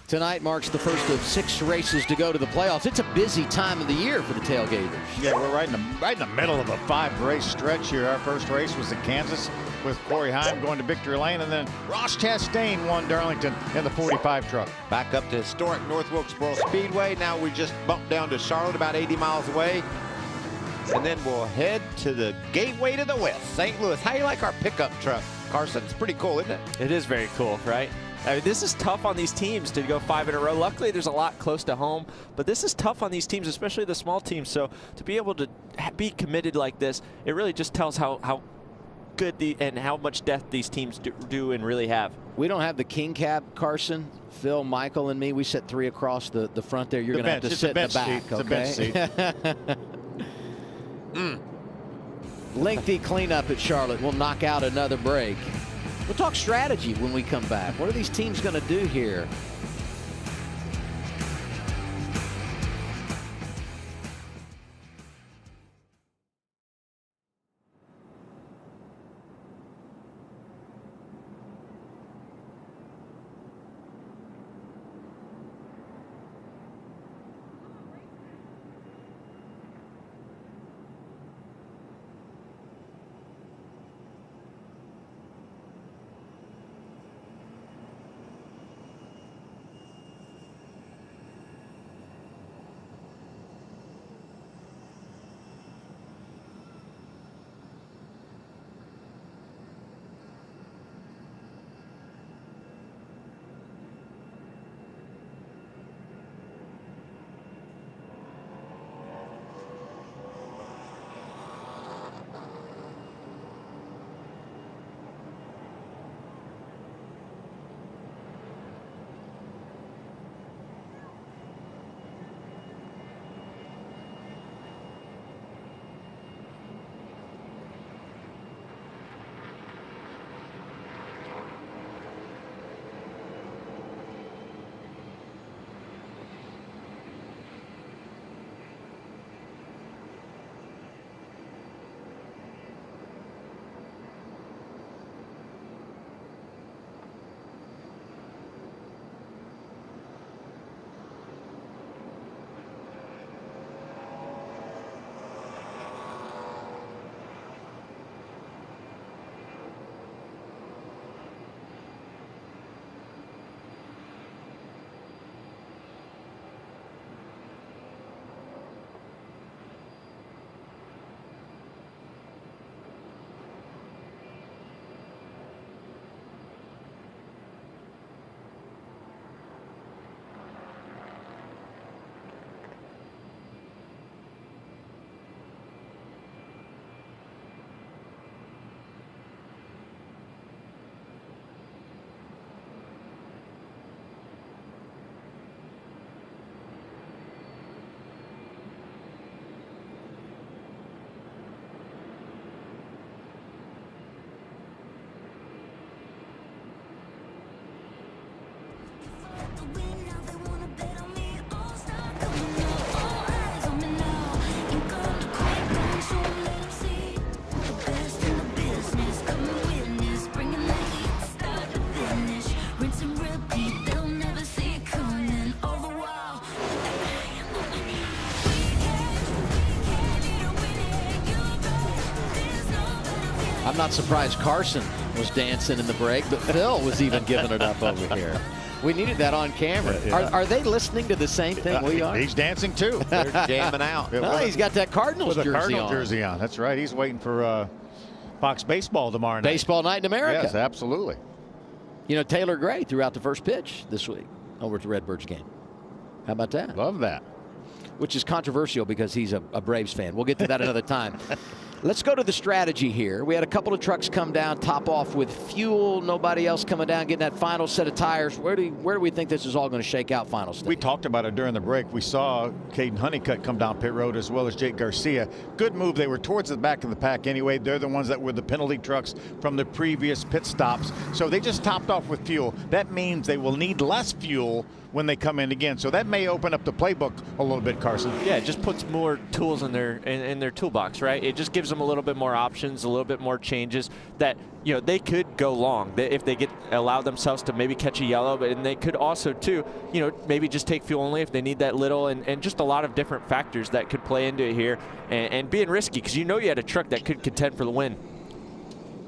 Tonight marks the first of 6 races to go to the playoffs. It's a busy time of the year for the tailgaters. Yeah, we're right in the middle of a 5-race stretch here. Our first race was in Kansas with Corey Heim going to victory lane, and then Ross Chastain won Darlington in the 45 truck. Back up to historic North Wilkesboro Speedway. Now we just bumped down to Charlotte, about 80 miles away. And then we'll head to the gateway to the west, St. Louis. How do you like our pickup truck, Carson? It's pretty cool, isn't it? It is very cool, right? I mean, this is tough on these teams to go 5 in a row. Luckily, there's a lot close to home, but this is tough on these teams, especially the small teams. So to be able to be committed like this, it really just tells how good and how much depth these teams do and really have. We don't have the king cab, Carson. Phil, Michael, and me, we set 3 across the front there. You're going to have to sit in the back. It's a bench seat. Lengthy cleanup at Charlotte. We'll knock out another break. We'll talk strategy when we come back. What are these teams going to do here? I'm not surprised Carson was dancing in the break, but Phil was even giving it up over here. We needed that on camera. Yeah. Are they listening to the same thing we are? He's dancing too. They're jamming out. No, he's got that Cardinals with a jersey Cardinal on. jersey on. That's right. He's waiting for Fox Baseball tomorrow night. Baseball night in America. Yes, absolutely. You know, Taylor Gray threw out the first pitch this week over at the Redbirds game. How about that? Love that. Which is controversial because he's a Braves fan. We'll get to that another time. Let's go to the strategy here. We had a couple of trucks come down, top off with fuel. Nobody else coming down, getting that final set of tires. Where do we think this is all going to shake out final stage? We talked about it during the break. We saw Caden Honeycutt come down pit road as well as Jake Garcia. Good move. They were towards the back of the pack anyway. They're the ones that were the penalty trucks from the previous pit stops. So they just topped off with fuel. That means they will need less fuel when they come in again. So that may open up the playbook a little bit, Carson. Yeah, it just puts more tools in their toolbox, right? It just gives them a little bit more options, a little bit more changes that, you know, they could go long if they allow themselves to maybe catch a yellow, but and they could also too, you know, maybe just take fuel only if they need that little, and just a lot of different factors that could play into it here, and being risky because you know you had a truck that could contend for the win.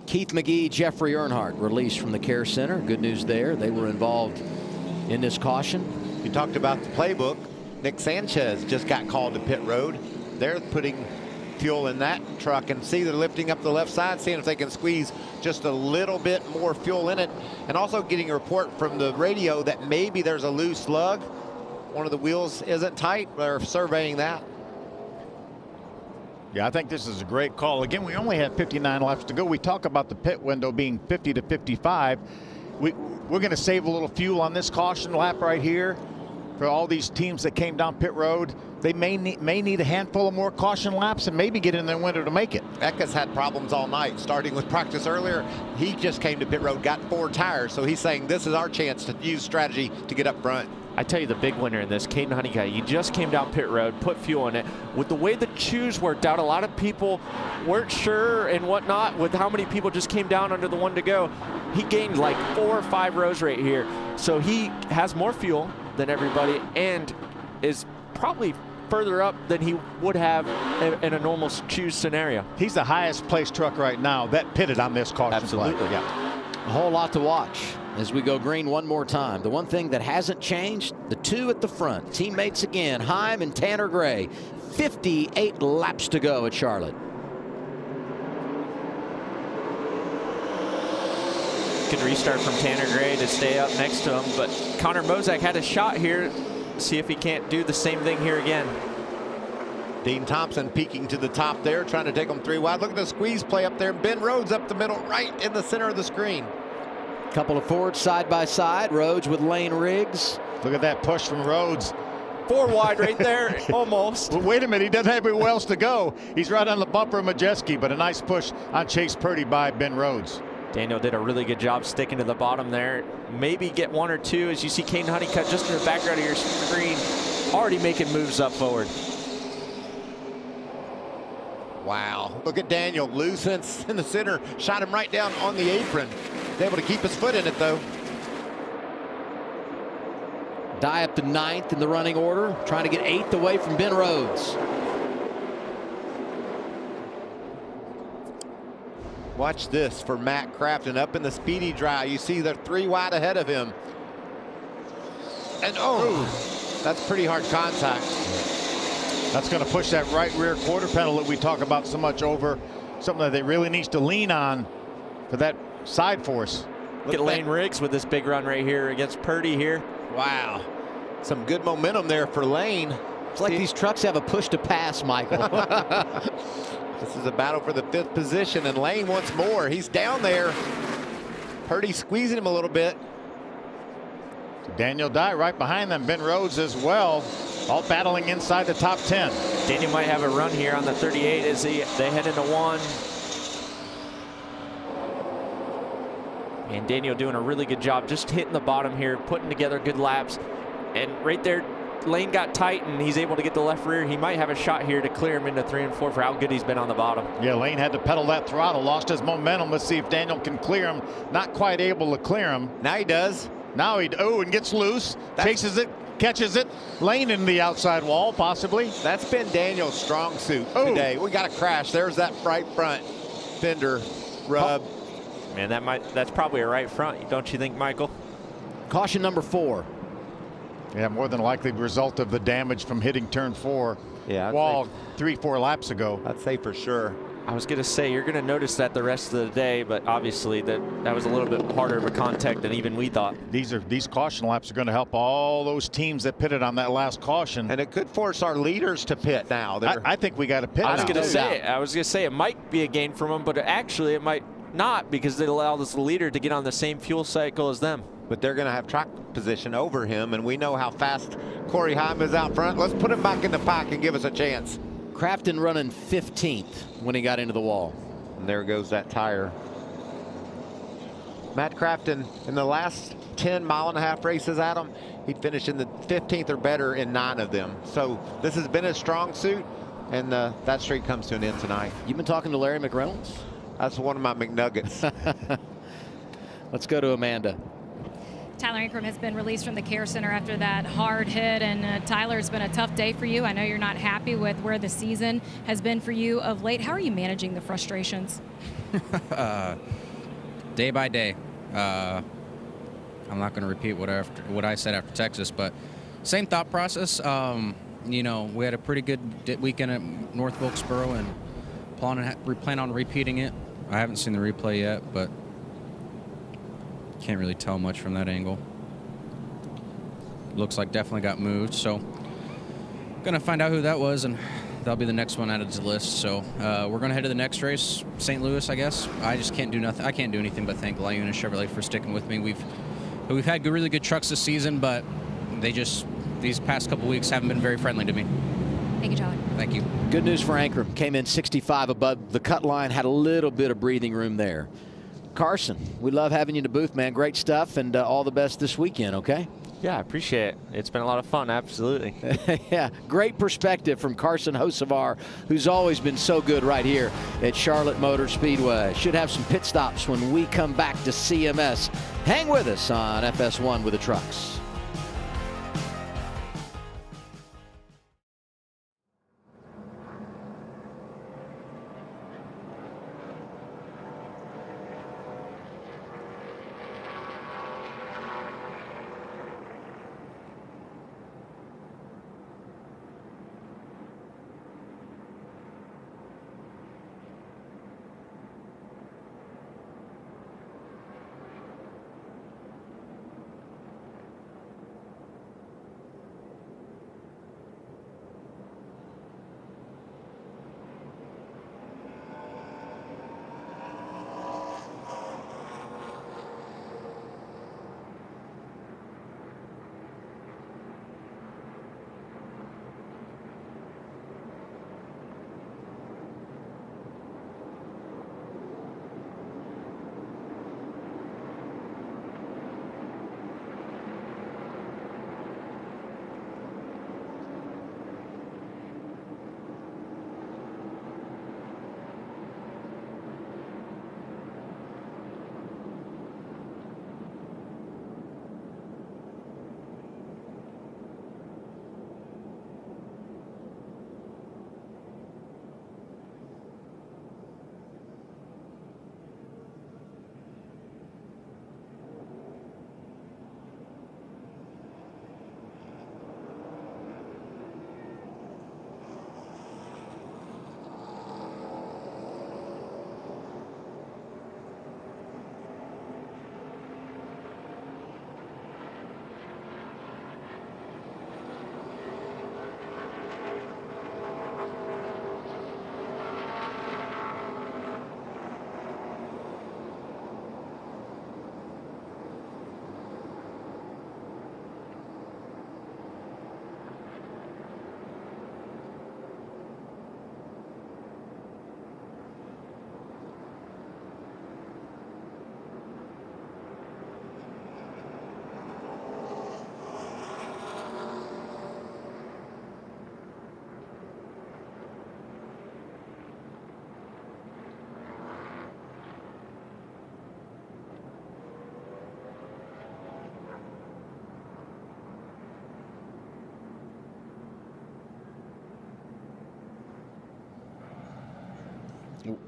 Keith McGee, Jeffrey Earnhardt released from the Care Center. Good news there. They were involved in this caution. You talked about the playbook. Nick Sanchez just got called to pit road. They're putting fuel in that truck, and see they're lifting up the left side, seeing if they can squeeze just a little bit more fuel in it, and also getting a report from the radio that maybe there's a loose lug. One of the wheels isn't tight. They're surveying that. Yeah, I think this is a great call. Again, we only have 59 laps to go. We talk about the pit window being 50 to 55. We're going to save a little fuel on this caution lap right here for all these teams that came down pit road. They may need a handful of more caution laps and maybe get in their window to make it. Eckes had problems all night, starting with practice earlier. He just came to pit road, got 4 tires, so he's saying this is our chance to use strategy to get up front. I tell you, the big winner in this, Caden Honeycutt, he just came down pit road, put fuel in it. With the way the choose worked out, a lot of people weren't sure and whatnot with how many people just came down under the one to go. He gained like 4 or 5 rows right here. So he has more fuel than everybody and is probably further up than he would have in a normal choose scenario. He's the highest placed truck right now that pitted on this caution. Absolutely. Yeah. A whole lot to watch as we go green one more time. The one thing that hasn't changed, the 2 at the front. Teammates again, Heim and Tanner Gray. 58 laps to go at Charlotte. Good restart from Tanner Gray to stay up next to him, but Connor Mozak had a shot here. See if he can't do the same thing here again. Dean Thompson peeking to the top there, trying to take them 3 wide. Look at the squeeze play up there. Ben Rhodes up the middle, right in the center of the screen. Couple of Fords side by side. Rhodes with Lane Riggs. Look at that push from Rhodes. 4 wide right there, almost. Well, wait a minute, he doesn't have anywhere else to go. He's right on the bumper of Majeski, but a nice push on Chase Purdy by Ben Rhodes. Daniel did a really good job sticking to the bottom there. Maybe get 1 or 2 as you see Caden Honeycutt just in the background of your screen, already making moves up forward. Wow, look at Daniel, loose in the center, shot him right down on the apron. He's able to keep his foot in it though. Dye up to 9th in the running order, trying to get 8th away from Ben Rhodes. Watch this for Matt Crafton up in the speedy dry. You see they're 3 wide ahead of him. And that's pretty hard contact. That's going to push that right rear quarter panel that we talk about so much over. Something that they really needs to lean on for that side force. Look at Lane Riggs with this big run right here against Purdy here. Wow. Some good momentum there for Lane. It's like these trucks have a push to pass, Michael. This is a battle for the 5th position, and Lane wants more. He's down there. Purdy squeezing him a little bit. Daniel Dye right behind them. Ben Rhodes as well. All battling inside the top 10. Daniel might have a run here on the 38 as they head into 1. And Daniel doing a really good job just hitting the bottom here, putting together good laps. And right there, Lane got tight and he's able to get the left rear. He might have a shot here to clear him into 3 and 4 for how good he's been on the bottom. Yeah, Lane had to pedal that throttle, lost his momentum. Let's see if Daniel can clear him. Not quite able to clear him. Now he does. Now and gets loose, chases it, catches it. Lane in the outside wall, possibly. That's been Daniel's strong suit today. We got a crash. There's that right front fender rub. Man, that's probably a right front, don't you think, Michael? Caution number 4. Yeah, more than likely result of the damage from hitting turn 4 wall 3-4 laps ago. I'd say for sure. I was going to say you're going to notice that the rest of the day, but obviously that was a little bit harder of a contact than even we thought. These caution laps are going to help all those teams that pitted on that last caution. And it could force our leaders to pit now. I think we got to pit. I was going to say it might be a gain from them, but actually it might not, because they allow this leader to get on the same fuel cycle as them. But they're going to have track position over him, and we know how fast Corey Heim is out front. Let's put him back in the pack and give us a chance. Crafton running 15th when he got into the wall. And there goes that tire. Matt Crafton, in the last 10 mile-and-a-half races, Adam, he'd finished in the 15th or better in 9 of them. So this has been a strong suit, and that streak comes to an end tonight. You've been talking to Larry McReynolds? That's one of my McNuggets. Let's go to Amanda. Tyler Ankrum has been released from the care center after that hard hit, and Tyler, it's been a tough day for you. I know you're not happy with where the season has been for you of late. How are you managing the frustrations? Day by day. I'm not going to repeat what I said after Texas, but same thought process. You know, we had a pretty good weekend at North Wilkesboro, and plan on repeating it. I haven't seen the replay yet, but can't really tell much from that angle. Looks like definitely got moved, so gonna find out who that was and That'll be the next one out of the list. So we're going to head to the next race, St. Louis, I guess. I just can't do nothing. I can't do anything but thank Laguna Chevrolet for sticking with me. We've had really good trucks this season, but these past couple weeks haven't been very friendly to me. Thank you, Charlie. Thank you. Good news for Ankrum. Came in 65 above the cut line, had a little bit of breathing room there. Carson, we love having you in the booth, man. Great stuff, and all the best this weekend, okay? Yeah, I appreciate it. It's been a lot of fun, absolutely. Yeah, great perspective from Carson Hocevar, who's always been so good right here at Charlotte Motor Speedway. Should have some pit stops when we come back to CMS. Hang with us on FS1 with the trucks.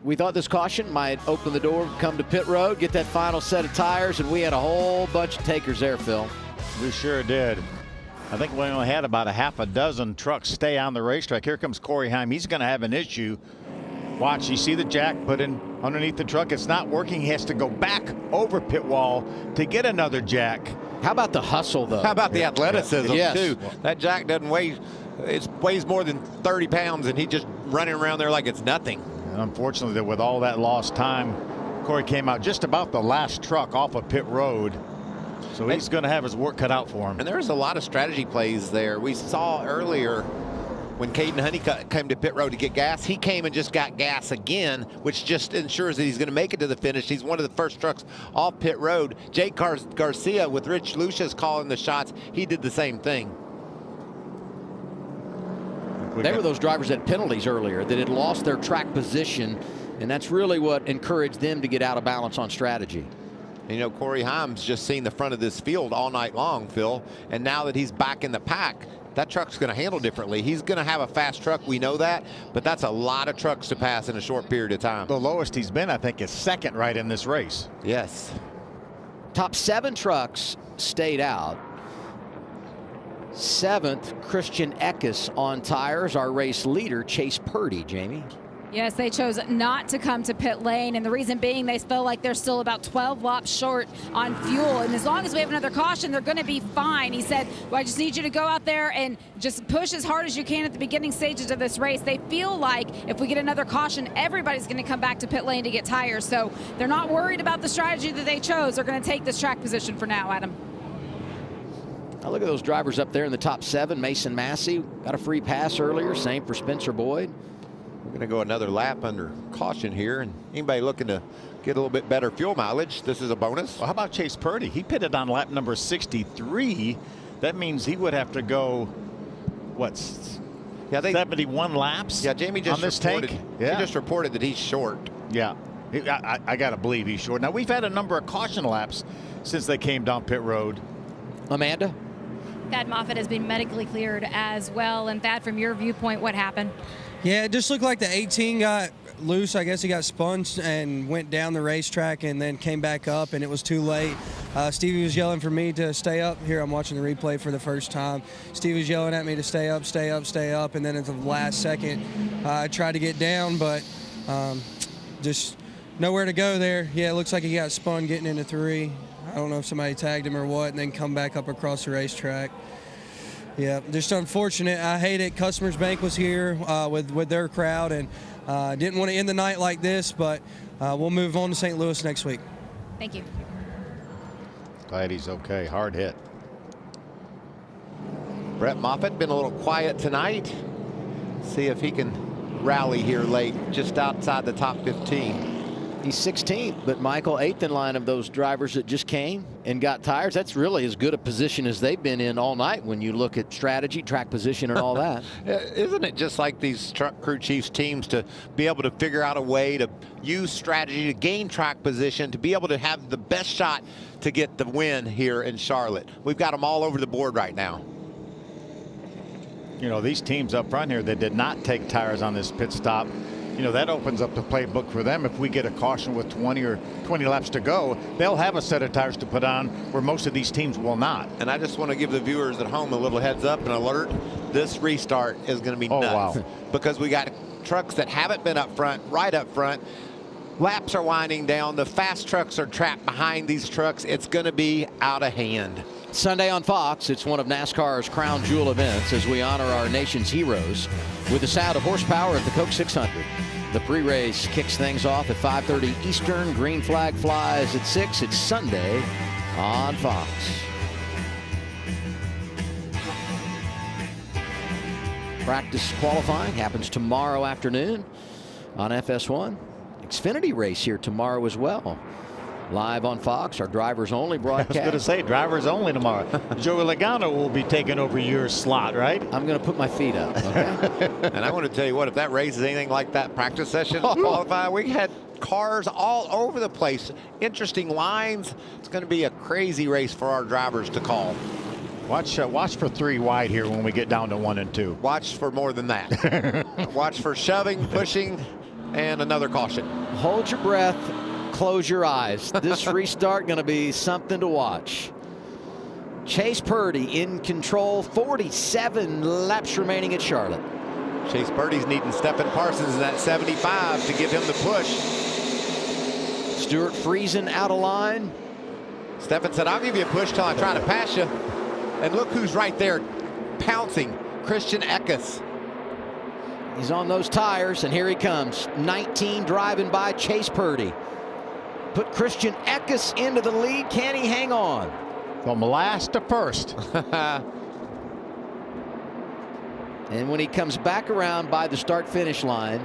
We thought this caution might open the door, come to pit road, get that final set of tires, and we had a whole bunch of takers there, Phil. We sure did. I think we only had about a half a dozen trucks stay on the racetrack. Here comes Corey Heim. He's going to have an issue. Watch, you see the jack put in underneath the truck. It's not working. He has to go back over pit wall to get another jack. How about the hustle, though? How about the athleticism, yes. too? That jack doesn't weigh, it weighs more than 30 pounds, and he just running around there like it's nothing. And unfortunately, with all that lost time, Corey came out just about the last truck off of pit road. So he's going to have his work cut out for him. And there's a lot of strategy plays there. We saw earlier when Caden Honeycutt came to pit road to get gas, he came and just got gas again, which just ensures that he's going to make it to the finish. He's one of the first trucks off pit road. Jake Garcia with Rich Lucius calling the shots. He did the same thing. They were those drivers at penalties earlier that had lost their track position, and that's really what encouraged them to get out of balance on strategy. You know, Corey Heim's just seen the front of this field all night long, Phil, and now that he's back in the pack, that truck's going to handle differently. He's going to have a fast truck, we know that, but that's a lot of trucks to pass in a short period of time. The lowest he's been, I think, is second right in this race. Yes. Top 7 trucks stayed out. 7th, Christian Eckes on tires. Our race leader, Chase Purdy, Jamie. Yes, they chose not to come to pit lane, and the reason being they feel like they're still about 12 laps short on fuel, and as long as we have another caution, they're going to be fine. He said, well, I just need you to go out there and just push as hard as you can at the beginning stages of this race. They feel like if we get another caution, everybody's going to come back to pit lane to get tires, so they're not worried about the strategy that they chose. They're going to take this track position for now, Adam. Now look at those drivers up there in the top 7. Mason Massey got a free pass earlier, same for Spencer Boyd. We're going to go another lap under caution here, and anybody looking to get a little bit better fuel mileage, this is a bonus. Well, how about Chase Purdy? He pitted on lap number 63. That means he would have to go, what, 71 laps? Yeah, Jamie just on this reported, tank? Yeah. he just reported that he's short. Yeah, I got to believe he's short. Now, we've had a number of caution laps since they came down pit road. Amanda? Thad Moffitt has been medically cleared as well. And Thad, from your viewpoint, what happened? Yeah, it just looked like the 18 got loose. I guess he got spun and went down the racetrack and then came back up, and it was too late. Stevie was yelling for me to stay up. Here, I'm watching the replay for the first time. Stevie was yelling at me to stay up, stay up, stay up, and then at the last second, I tried to get down, but just nowhere to go there. Yeah, it looks like he got spun getting into 3. I don't know if somebody tagged him or what, and then come back up across the racetrack. Yeah, just unfortunate. I hate it. Customers Bank was here with their crowd, and didn't want to end the night like this, but we'll move on to St. Louis next week. Thank you. Glad he's okay. Hard hit. Brett Moffitt been a little quiet tonight. See if he can rally here late, just outside the top 15. He's 16th, but Michael, 8th in line of those drivers that just came and got tires. That's really as good a position as they've been in all night when you look at strategy, track position, and all that. Isn't it just like these truck crew chiefs teams to be able to figure out a way to use strategy to gain track position, to be able to have the best shot to get the win here in Charlotte? We've got them all over the board right now. You know, these teams up front here that did not take tires on this pit stop, you know, that opens up the playbook for them. If we get a caution with 20 laps to go, they'll have a set of tires to put on where most of these teams will not. And I just want to give the viewers at home a little heads up and alert. This restart is going to be nuts. Wow. Because we got trucks that haven't been up front, right up front. Laps are winding down. The fast trucks are trapped behind these trucks. It's going to be out of hand. Sunday on Fox, it's one of NASCAR's crown jewel events as we honor our nation's heroes with a sound of horsepower at the Coke 600. The pre-race kicks things off at 5:30 Eastern. Green flag flies at 6. It's Sunday on Fox. Practice qualifying happens tomorrow afternoon on FS1. Xfinity race here tomorrow as well. Live on Fox, our drivers only broadcast. I was going to say drivers only tomorrow. Joey Logano will be taking over your slot, right? I'm going to put my feet up. Okay? And I want to tell you what, if that race is anything like that practice session qualifying, we had cars all over the place. Interesting lines. It's going to be a crazy race for our drivers to call. Watch for 3 wide here when we get down to 1 and 2. Watch for more than that. Watch for shoving, pushing, and another caution. Hold your breath. Close your eyes. This restart going to be something to watch. Chase Purdy in control. 47 laps remaining at Charlotte. Chase Purdy's needing Stephen Parsons in that 75 to give him the push. Stuart Friesen out of line. Stephen said, I'll give you a push till I try to pass you. And look who's right there pouncing. Christian Eckes. He's on those tires, and here he comes. 19 driving by Chase Purdy. Put Christian Eckes into the lead. Can he hang on? From last to first. And when he comes back around by the start-finish line,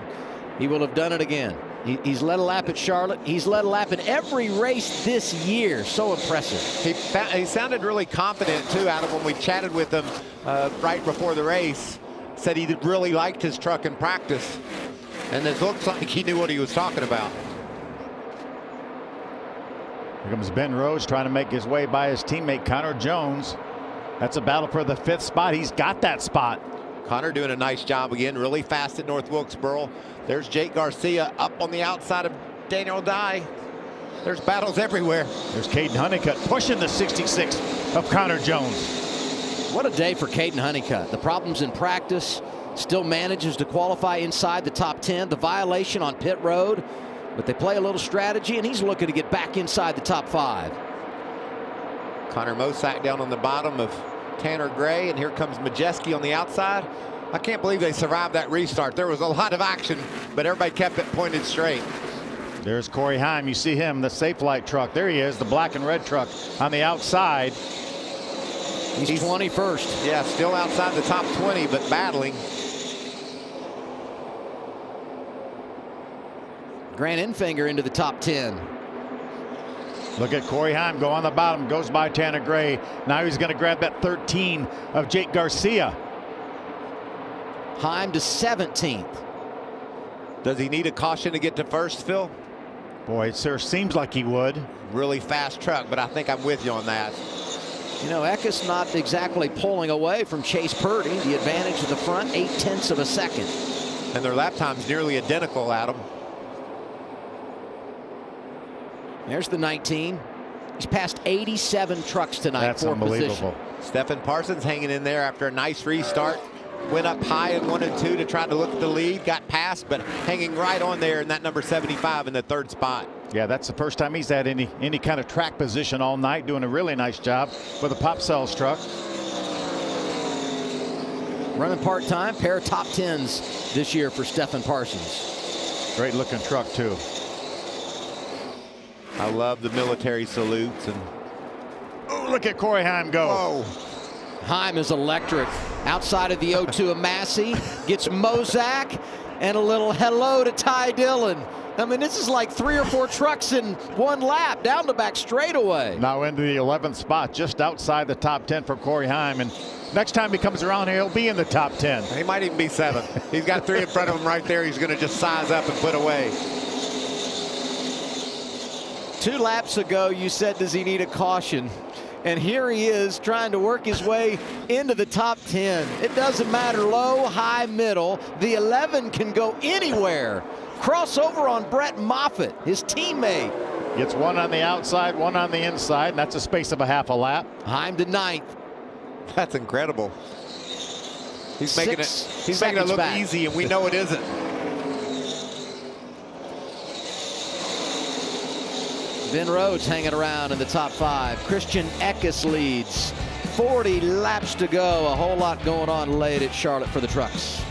he will have done it again. He's led a lap at Charlotte. He's led a lap in every race this year. So impressive. He sounded really confident, too, Adam, when we chatted with him right before the race. Said he really liked his truck in practice. And it looks like he knew what he was talking about. Here comes Ben Rhodes trying to make his way by his teammate Connor Jones. That's a battle for the 5th spot. He's got that spot. Connor doing a nice job again, really fast at North Wilkesboro. There's Jake Garcia up on the outside of Daniel Dye. There's battles everywhere. There's Caden Honeycutt pushing the 66 of Connor Jones. What a day for Caden Honeycutt. The problems in practice Still manages to qualify inside the top 10. The violation on pit road, but they play a little strategy, and he's looking to get back inside the top 5. Connor Mosack down on the bottom of Tanner Gray, and here comes Majeski on the outside. I can't believe they survived that restart. There was a lot of action, but everybody kept it pointed straight. There's Corey Heim. You see him, the Safe Light truck. There he is, the black and red truck on the outside. He's 21st. Yeah, still outside the top 20, but battling. Grant Enfinger into the top 10. Look at Corey Heim go on the bottom, goes by Tanner Gray. Now he's going to grab that 13 of Jake Garcia. Heim to 17th. Does he need a caution to get to first, Phil? Boy, it sure seems like he would. Really fast truck, but I think I'm with you on that. You know, Eckes not exactly pulling away from Chase Purdy. The advantage of the front, 0.8 of a second. And their lap time's nearly identical, Adam. There's the 19. He's passed 87 trucks tonight. That's for unbelievable. position. Stephen Parsons hanging in there after a nice restart. Went up high in 1 and 2 to try to look at the lead. Got past, but hanging right on there in that number 75 in the 3rd spot. Yeah, that's the first time he's had any kind of track position all night. Doing a really nice job with a Pop Cells truck. Running part-time, pair of top 10s this year for Stephen Parsons. Great looking truck too. I love the military salutes. And oh, look at Corey Heim go. Whoa. Heim is electric. Outside of the 0-2 of Massey, gets Mosack, and a little hello to Ty Dillon. I mean, this is like 3 or 4 trucks in one lap, down the back straightaway. Now into the 11th spot, just outside the top 10 for Corey Heim. And next time he comes around here, he'll be in the top 10. He might even be 7th. He's got 3 in front of him right there. He's going to just size up and put away. 2 laps ago, you said, does he need a caution? And here he is trying to work his way into the top 10. It doesn't matter low, high, middle. The 11 can go anywhere. Crossover on Brett Moffitt, his teammate. Gets 1 on the outside, 1 on the inside, and that's a space of a half a lap. Heim to 9th. That's incredible. He's making it look back. easy, and we know it isn't. Ben Rhodes hanging around in the top 5. Christian Eckes leads. 40 laps to go. A whole lot going on late at Charlotte for the trucks.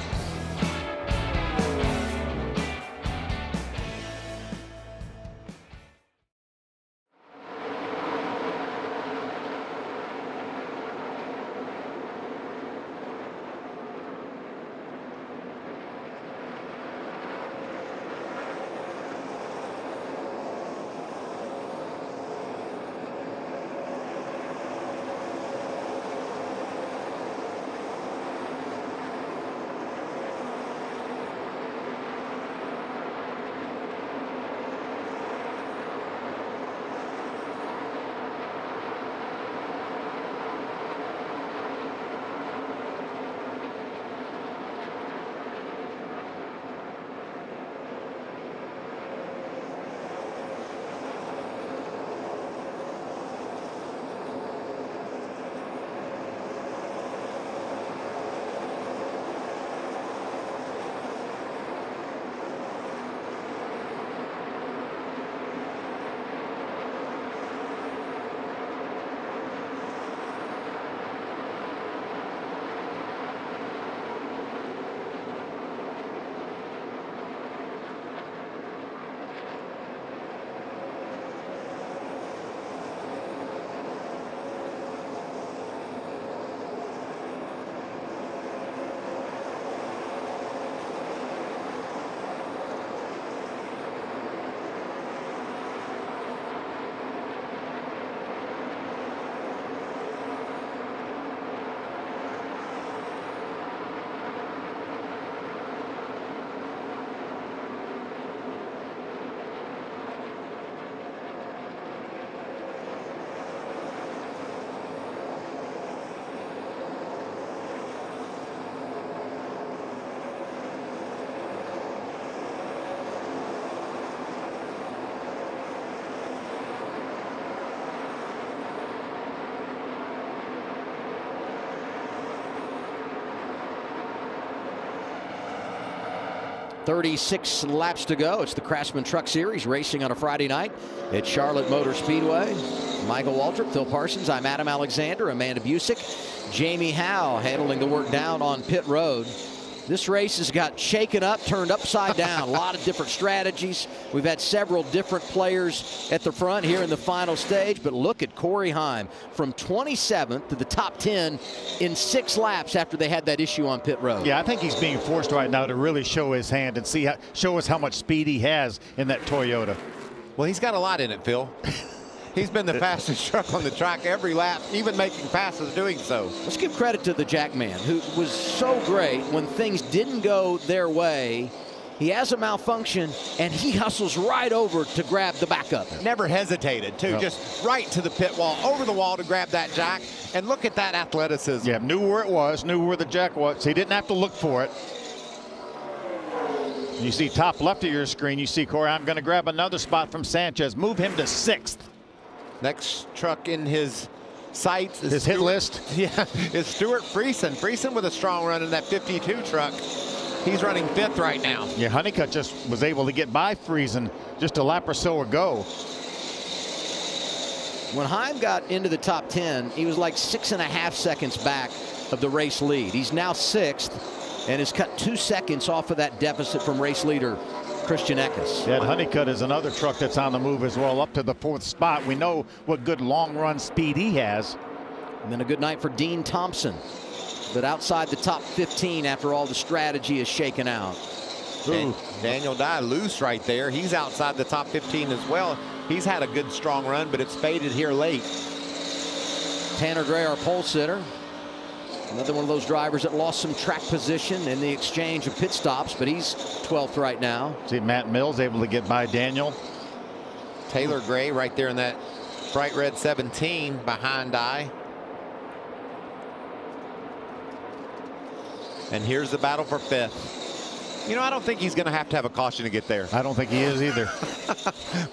36 laps to go. It's the Craftsman Truck Series racing on a Friday night at Charlotte Motor Speedway. Michael Waltrip, Phil Parsons, I'm Adam Alexander, Amanda Busick, Jamie Howe handling the work down on pit road. This race has got shaken up, turned upside down. A lot of different strategies. We've had several different players at the front here in the final stage, but look at Corey Heim from 27th to the top 10 in 6 laps after they had that issue on pit road. Yeah, I think he's being forced right now to really show his hand and show us how much speed he has in that Toyota. Well, he's got a lot in it, Phil. He's been the fastest truck on the track every lap, even making passes doing so. Let's give credit to the Jackman, who was so great when things didn't go their way. He has a malfunction, and he hustles right over to grab the backup. Never hesitated, too. No. Just right to the pit wall, over the wall to grab that jack. And look at that athleticism. Yeah, knew where it was, knew where the jack was. He didn't have to look for it. You see top left of your screen, you see Corey, I'm going to grab another spot from Sanchez. Move him to 6th. Next truck in his sights is his hit list. Yeah, is Stuart Friesen. Friesen with a strong run in that 52 truck. He's running 5th right now. Yeah, Honeycutt just was able to get by Friesen just a lap or so ago. When Heim got into the top 10, he was like 6.5 seconds back of the race lead. He's now 6th and has cut 2 seconds off of that deficit from race leader Christian Eckes. Yeah, Honeycutt is another truck that's on the move as well, up to the 4th spot. We know what good long run speed he has. And then a good night for Dean Thompson, but outside the top 15 after all the strategy is shaken out. And Daniel Dye loose right there. He's outside the top 15 as well. He's had a good strong run, but it's faded here late. Tanner Gray, our pole sitter. Another one of those drivers that lost some track position in the exchange of pit stops, but he's 12th right now. See Matt Mills able to get by Daniel. Taylor Gray right there in that bright red 17 behind Dye. And here's the battle for 5th. You know, I don't think he's going to have a caution to get there. I don't think he is either.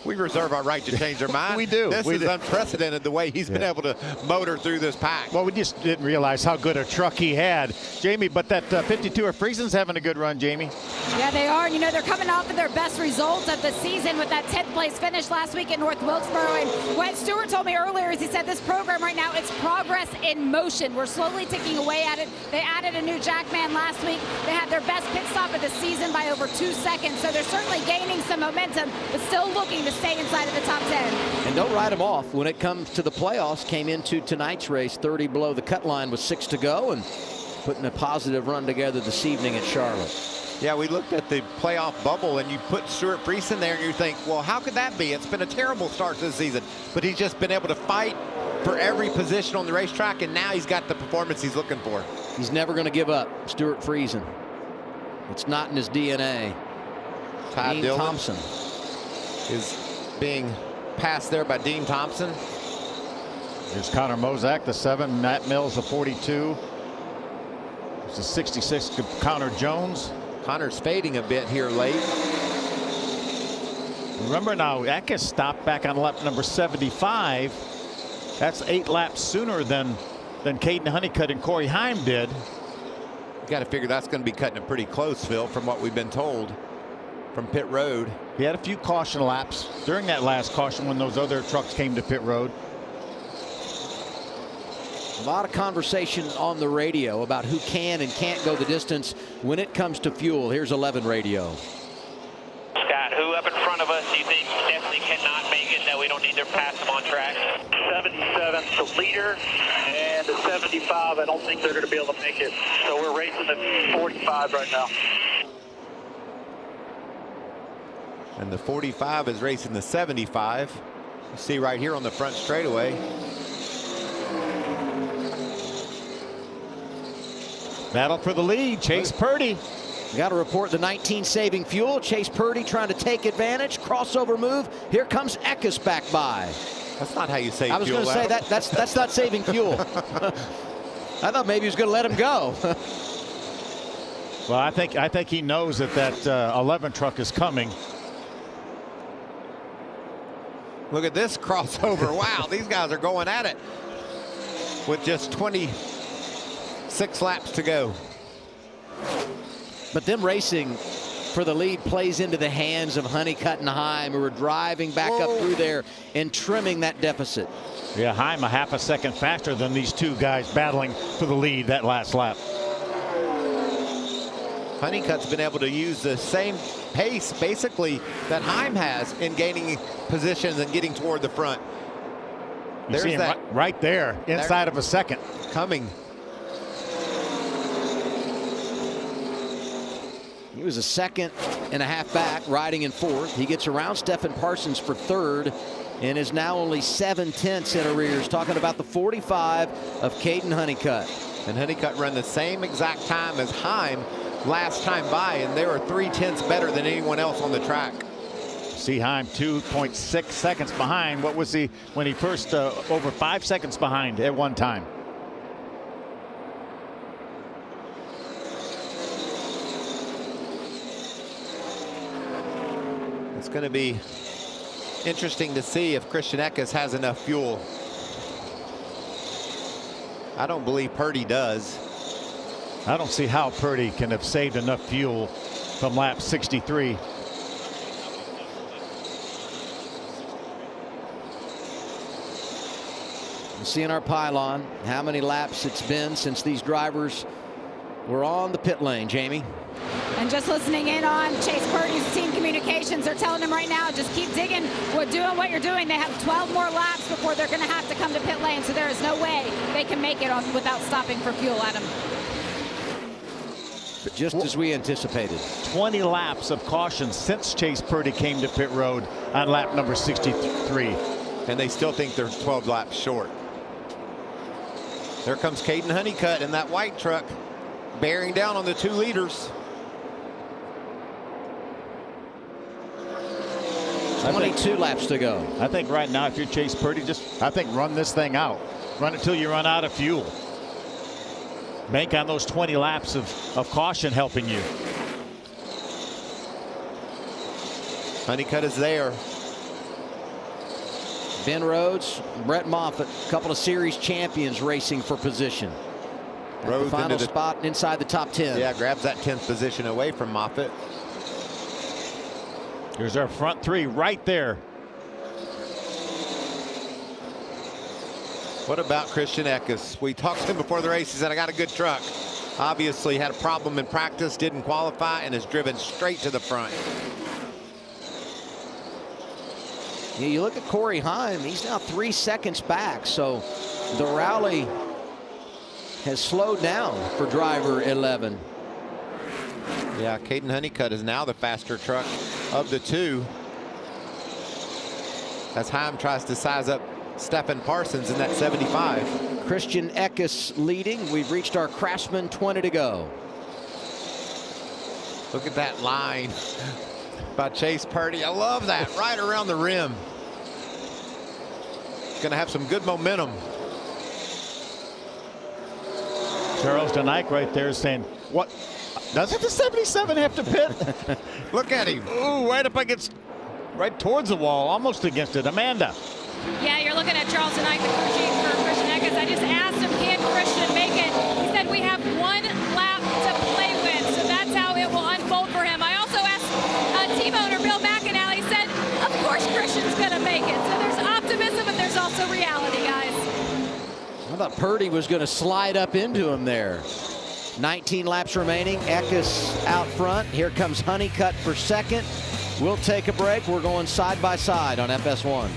We reserve our right to change our mind. We do. This is unprecedented the way he's been able to motor through this pack. Well, we just didn't realize how good a truck he had, Jamie. But that 52 of Friesen's having a good run, Jamie. Yeah, they are. You know, they're coming off of their best results of the season with that 10th place finish last week at North Wilkesboro. And what Stewart told me earlier is he said this program right now, it's progress in motion. We're slowly ticking away at it. They added a new Jackman last week. They had their best pit stop of the season by over 2 seconds. So they're certainly gaining some momentum, but still looking to stay inside of the top 10. And don't write them off when it comes to the playoffs. Came into tonight's race 30 below the cut line with 6 to go and putting a positive run together this evening at Charlotte. Yeah, we looked at the playoff bubble and you put Stuart Friesen there and you think, well, how could that be? It's been a terrible start to the season, but he's just been able to fight for every position on the racetrack, and now he's got the performance he's looking for. He's never going to give up, Stuart Friesen. It's not in his DNA. Ty Dean Dillon Thompson is being passed there by Dean Thompson. Here's Connor Mozak, the 7. Matt Mills, the 42. It's the 66 of Connor Jones. Connor's fading a bit here late. Remember now, Eckes stopped back on lap number 75. That's 8 laps sooner than Caden Honeycutt and Corey Heim did. You got to figure that's going to be cutting it pretty close, Phil, from what we've been told from pit road. He had a few caution laps during that last caution when those other trucks came to pit road. A lot of conversation on the radio about who can and can't go the distance when it comes to fuel. Here's 11 radio. Scott, who up in front of us do you think definitely cannot make it, that we don't need to pass them on track? 77, the leader, and the 75, I don't think they're going to be able to make it. So we're racing the 45 right now. And the 45 is racing the 75. You see right here on the front straightaway. Battle for the lead, Chase Purdy. Got to report the 19 saving fuel. Chase Purdy trying to take advantage. Crossover move. Here comes Eckes back by. That's not how you save fuel. I was going to say that's not saving fuel. I thought maybe he was going to let him go. Well, I think he knows that 11 truck is coming. Look at this crossover. Wow, these guys are going at it with just 26 laps to go. But them racing for the lead plays into the hands of Honeycutt and Heim, who are driving back up through there and trimming that deficit. Yeah, Heim a half a second faster than these two guys battling for the lead that last lap. Honeycutt's been able to use the same pace, basically, that Heim has in gaining positions and getting toward the front. You see him right there, inside of a second. Coming. He was a second and a half back, riding in fourth. He gets around Stephen Parsons for third and is now only 7/10 in arrears. Talking about the 45 of Caden Honeycutt. And Honeycutt ran the same exact time as Heim last time by, and they were 3/10 better than anyone else on the track. See Heim 2.6 seconds behind. What was he when he first over 5 seconds behind at one time? It's going to be interesting to see if Christian Eckes has enough fuel. I don't believe Purdy does. I don't see how Purdy can have saved enough fuel from lap 63. We'll see in our pylon how many laps it's been since these drivers were on the pit lane, Jamie. And just listening in on Chase Purdy's team communications, they're telling him right now, just keep digging, doing what you're doing. They have 12 more laps before they're going to have to come to pit lane, so there is no way they can make it without stopping for fuel, Adam. Just as we anticipated. 20 laps of caution since Chase Purdy came to pit road on lap number 63. And they still think they're 12 laps short. There comes Caden Honeycutt in that white truck, bearing down on the 2 leaders. 22 laps to go. I think right now, if you're Chase Purdy, I think run this thing out. Run it till you run out of fuel. Bank on those 20 laps of caution helping you. Honeycutt is there. Ben Rhodes, Brett Moffitt, a couple of series champions racing for position. Rhodes the final spot inside the top 10. Yeah, grabs that 10th position away from Moffitt. Here's our front 3 right there. What about Christian Eckes? We talked to him before the race. He said, I got a good truck. Obviously had a problem in practice, didn't qualify, and is driven straight to the front. Yeah, you look at Corey Heim, he's now 3 seconds back, so the rally has slowed down for driver 11. Yeah, Caden Honeycutt is now the faster truck of the 2. As Heim tries to size up Stephen Parsons in that 75. Christian Eckes leading. We've reached our Craftsman 20 to go. Look at that line by Chase Purdy. I love that. Right around the rim. Going to have some good momentum. Charles DeNike right there saying, what? Doesn't the 77 have to pit? Look at him. Ooh, right up against, right towards the wall, almost against it. Amanda. Yeah, you're looking at Charles DeNike, the crew chief for Christian Eckes. I just asked him, can Christian make it? He said we have 1 lap to play with, so that's how it will unfold for him. I also asked team owner Bill McAnally. He said, of course Christian's going to make it. So there's optimism, but there's also reality, guys. I thought Purdy was going to slide up into him there. 19 laps remaining. Eckes out front. Here comes Honeycutt for second. We'll take a break. We're going side by side on FS1.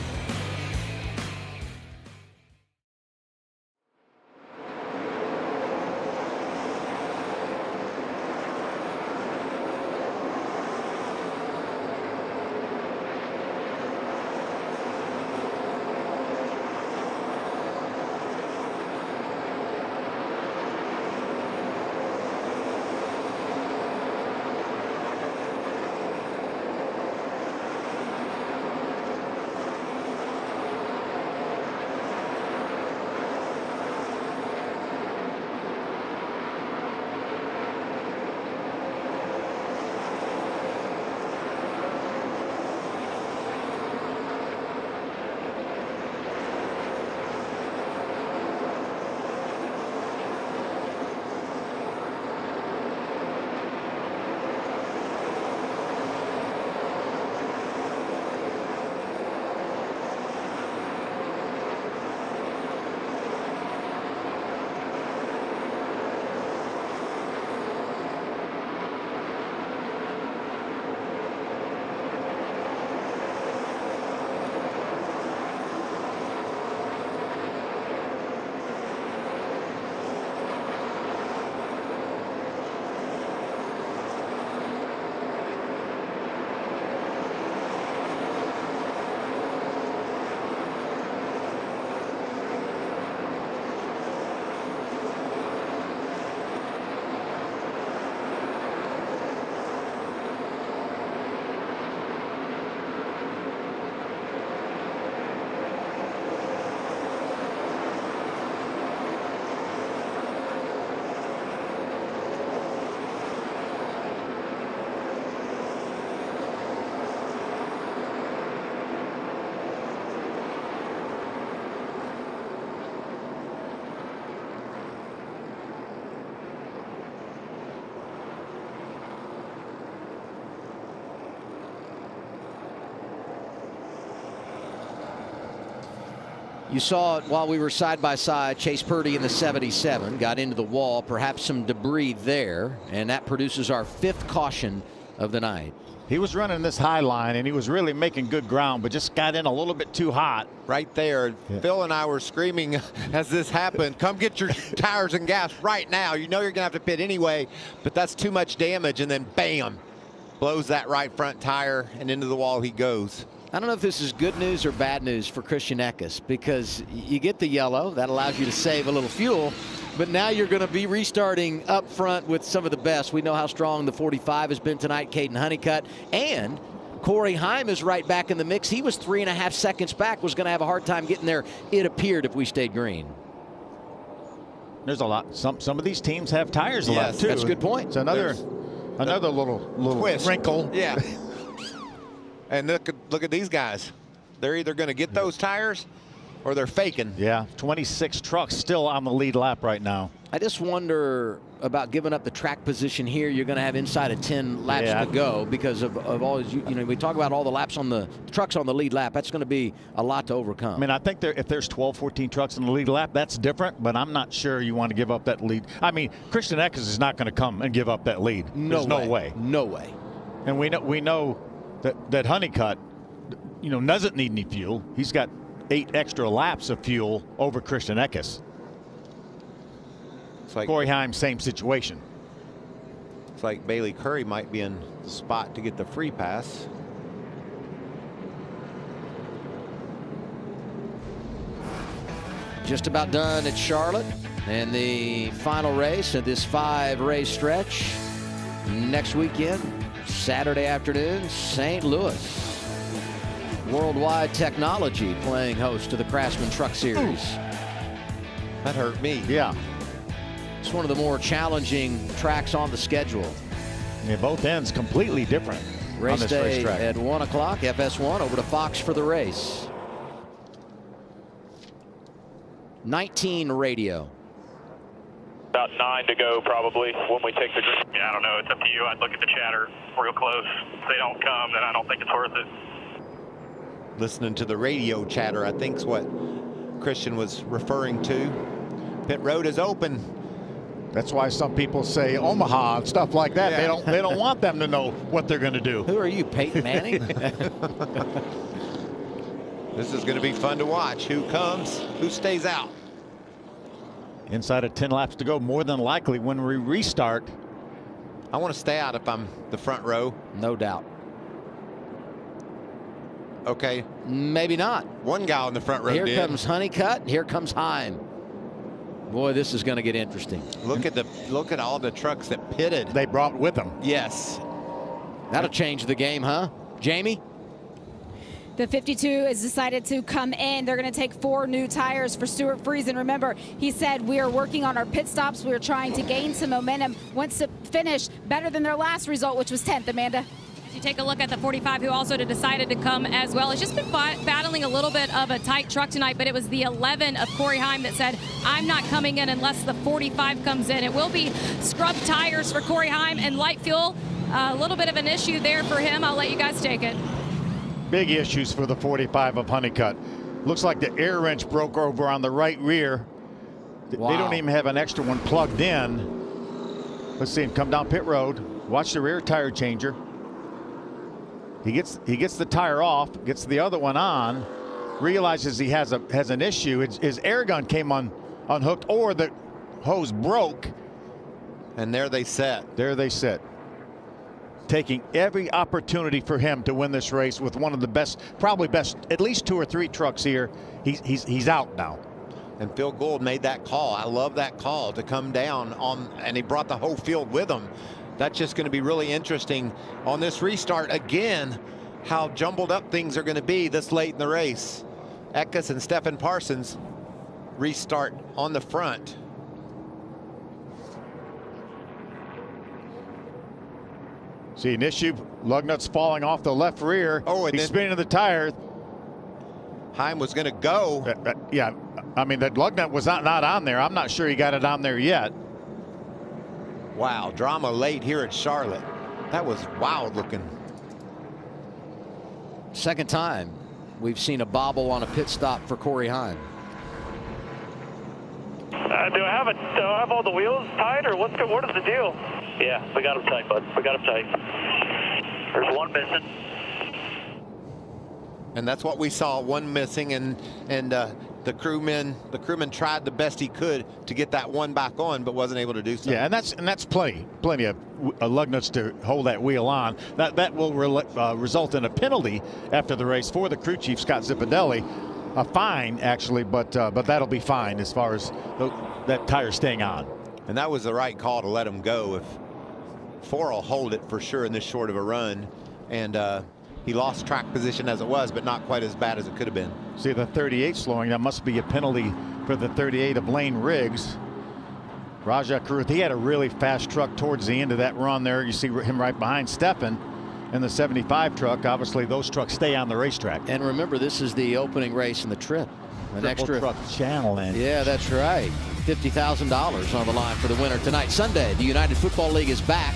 You saw it while we were side by side. Chase Purdy in the 77 got into the wall, perhaps some debris there, and that produces our 5th caution of the night. He was running this high line, and he was really making good ground, but just got in a little bit too hot. Right there. Yeah. Phil and I were screaming as this happened, come get your tires and gas right now. You know you're going to have to pit anyway, but that's too much damage. And then bam, blows that right front tire, and into the wall he goes. I don't know if this is good news or bad news for Christian Eckes, because you get the yellow. That allows you to save a little fuel. But now you're going to be restarting up front with some of the best. We know how strong the 45 has been tonight, Caden Honeycutt. And Corey Heim is right back in the mix. He was 3.5 seconds back, was going to have a hard time getting there, it appeared, if we stayed green. There's a lot. Some of these teams have tires left, too. That's a good point. It's another little twist. Wrinkle. Yeah. And look at these guys. They're either going to get those tires or they're faking. Yeah, 26 trucks still on the lead lap right now. I just wonder about giving up the track position here. You're going to have inside of 10 laps to go because of all, you know, we talk about all the laps on the trucks on the lead lap. That's going to be a lot to overcome. I mean, I think if there's 12, 14 trucks in the lead lap, that's different, but I'm not sure you want to give up that lead. I mean, Christian Eckes is not going to come and give up that lead. There's no way. No way. And we know that Honeycutt, you know, doesn't need any fuel. He's got 8 extra laps of fuel over Christian Eckes. It's like Corey Heim, same situation. It's like Bailey Curry might be in the spot to get the free pass. Just about done at Charlotte, and the final race of this 5-race stretch next weekend, Saturday afternoon, St. Louis. Worldwide Technology playing host to the Craftsman Truck Series. Ooh. That hurt me. Yeah. It's one of the more challenging tracks on the schedule. Yeah, both ends completely different. Race on this day racetrack. at 1 o'clock, FS1 over to Fox for the race. 19 radio. About 9 to go probably when we take the green. Yeah, I don't know. It's up to you. I'd look at the chatter real close. If they don't come, then I don't think it's worth it. Listening to the radio chatter, I think is what Christian was referring to. Pit road is open. That's why some people say Omaha and stuff like that. Yeah. They don't want them to know what they're going to do. Who are you, Peyton Manning? This is going to be fun to watch. Who comes? Who stays out? Inside of 10 laps to go, more than likely when we restart. I want to stay out if I'm the front row. No doubt. Okay. Maybe not. One guy on the front row Here did. comes Honeycutt. Here comes Heim. Boy, this is going to get interesting. Look at all the trucks that pitted. They brought with them. Yes. That'll change the game, huh? Jamie? The 52 has decided to come in. They're going to take 4 new tires for Stuart Friesen. Remember, he said, we are working on our pit stops. We are trying to gain some momentum. Wants to finish better than their last result, which was 10th, Amanda. You take a look at the 45, who also decided to come as well. It's just been battling a little bit of a tight truck tonight, but it was the 11 of Corey Heim that said, I'm not coming in unless the 45 comes in. It will be scrub tires for Corey Heim and light fuel. A little bit of an issue there for him. I'll let you guys take it. Big issues for the 45 of Honeycutt. Looks like the air wrench broke over on the right rear. Wow. They don't even have an extra one plugged in. Let's see him come down pit road. Watch the rear tire changer. He gets the tire off, gets the other one on, realizes he has an issue. His air gun came unhooked, or the hose broke. And there they sit. There they sit. Taking every opportunity for him to win this race with one of the best, probably best, at least 2 or 3 trucks here. He's out now. And Phil Gould made that call. I love that call to come down on, and he brought the whole field with him. That's just going to be really interesting on this restart again, how jumbled up things are going to be this late in the race. Eckes and Stephen Parsons restart on the front. See an issue, lug nuts falling off the left rear. Oh, and he's then spinning the tire. Heim was going to go. Yeah, I mean, that lug nut was not on there. I'm not sure he got it on there yet. Wow, drama late here at Charlotte. That was wild looking. Second time we've seen a bobble on a pit stop for Corey Heim. Do I have all the wheels tight, or what is the deal? Yeah, we got them tight, bud. We got them tight. There's one missing. And that's what we saw, one missing, and the crewman tried the best he could to get that one back on, but wasn't able to do so. Yeah, and that's plenty of lug nuts to hold that wheel on. That will result in a penalty after the race for the crew chief, Scott Zipadelli. A fine, actually, but that'll be fine as far as that tire staying on. And that was the right call to let him go. If Four will hold it for sure in this short of a run, and he lost track position as it was, but not quite as bad as it could have been. See the 38 slowing. That must be a penalty for the 38 of Lane Riggs. Raja Caruth, he had a really fast truck towards the end of that run there. You see him right behind Stefan in the 75 truck. Obviously, those trucks stay on the racetrack. And remember, this is the opening race in the trip. An Triple extra truck challenge. Yeah, that's right. $50,000 on the line for the winner tonight. Sunday, the United Football League is back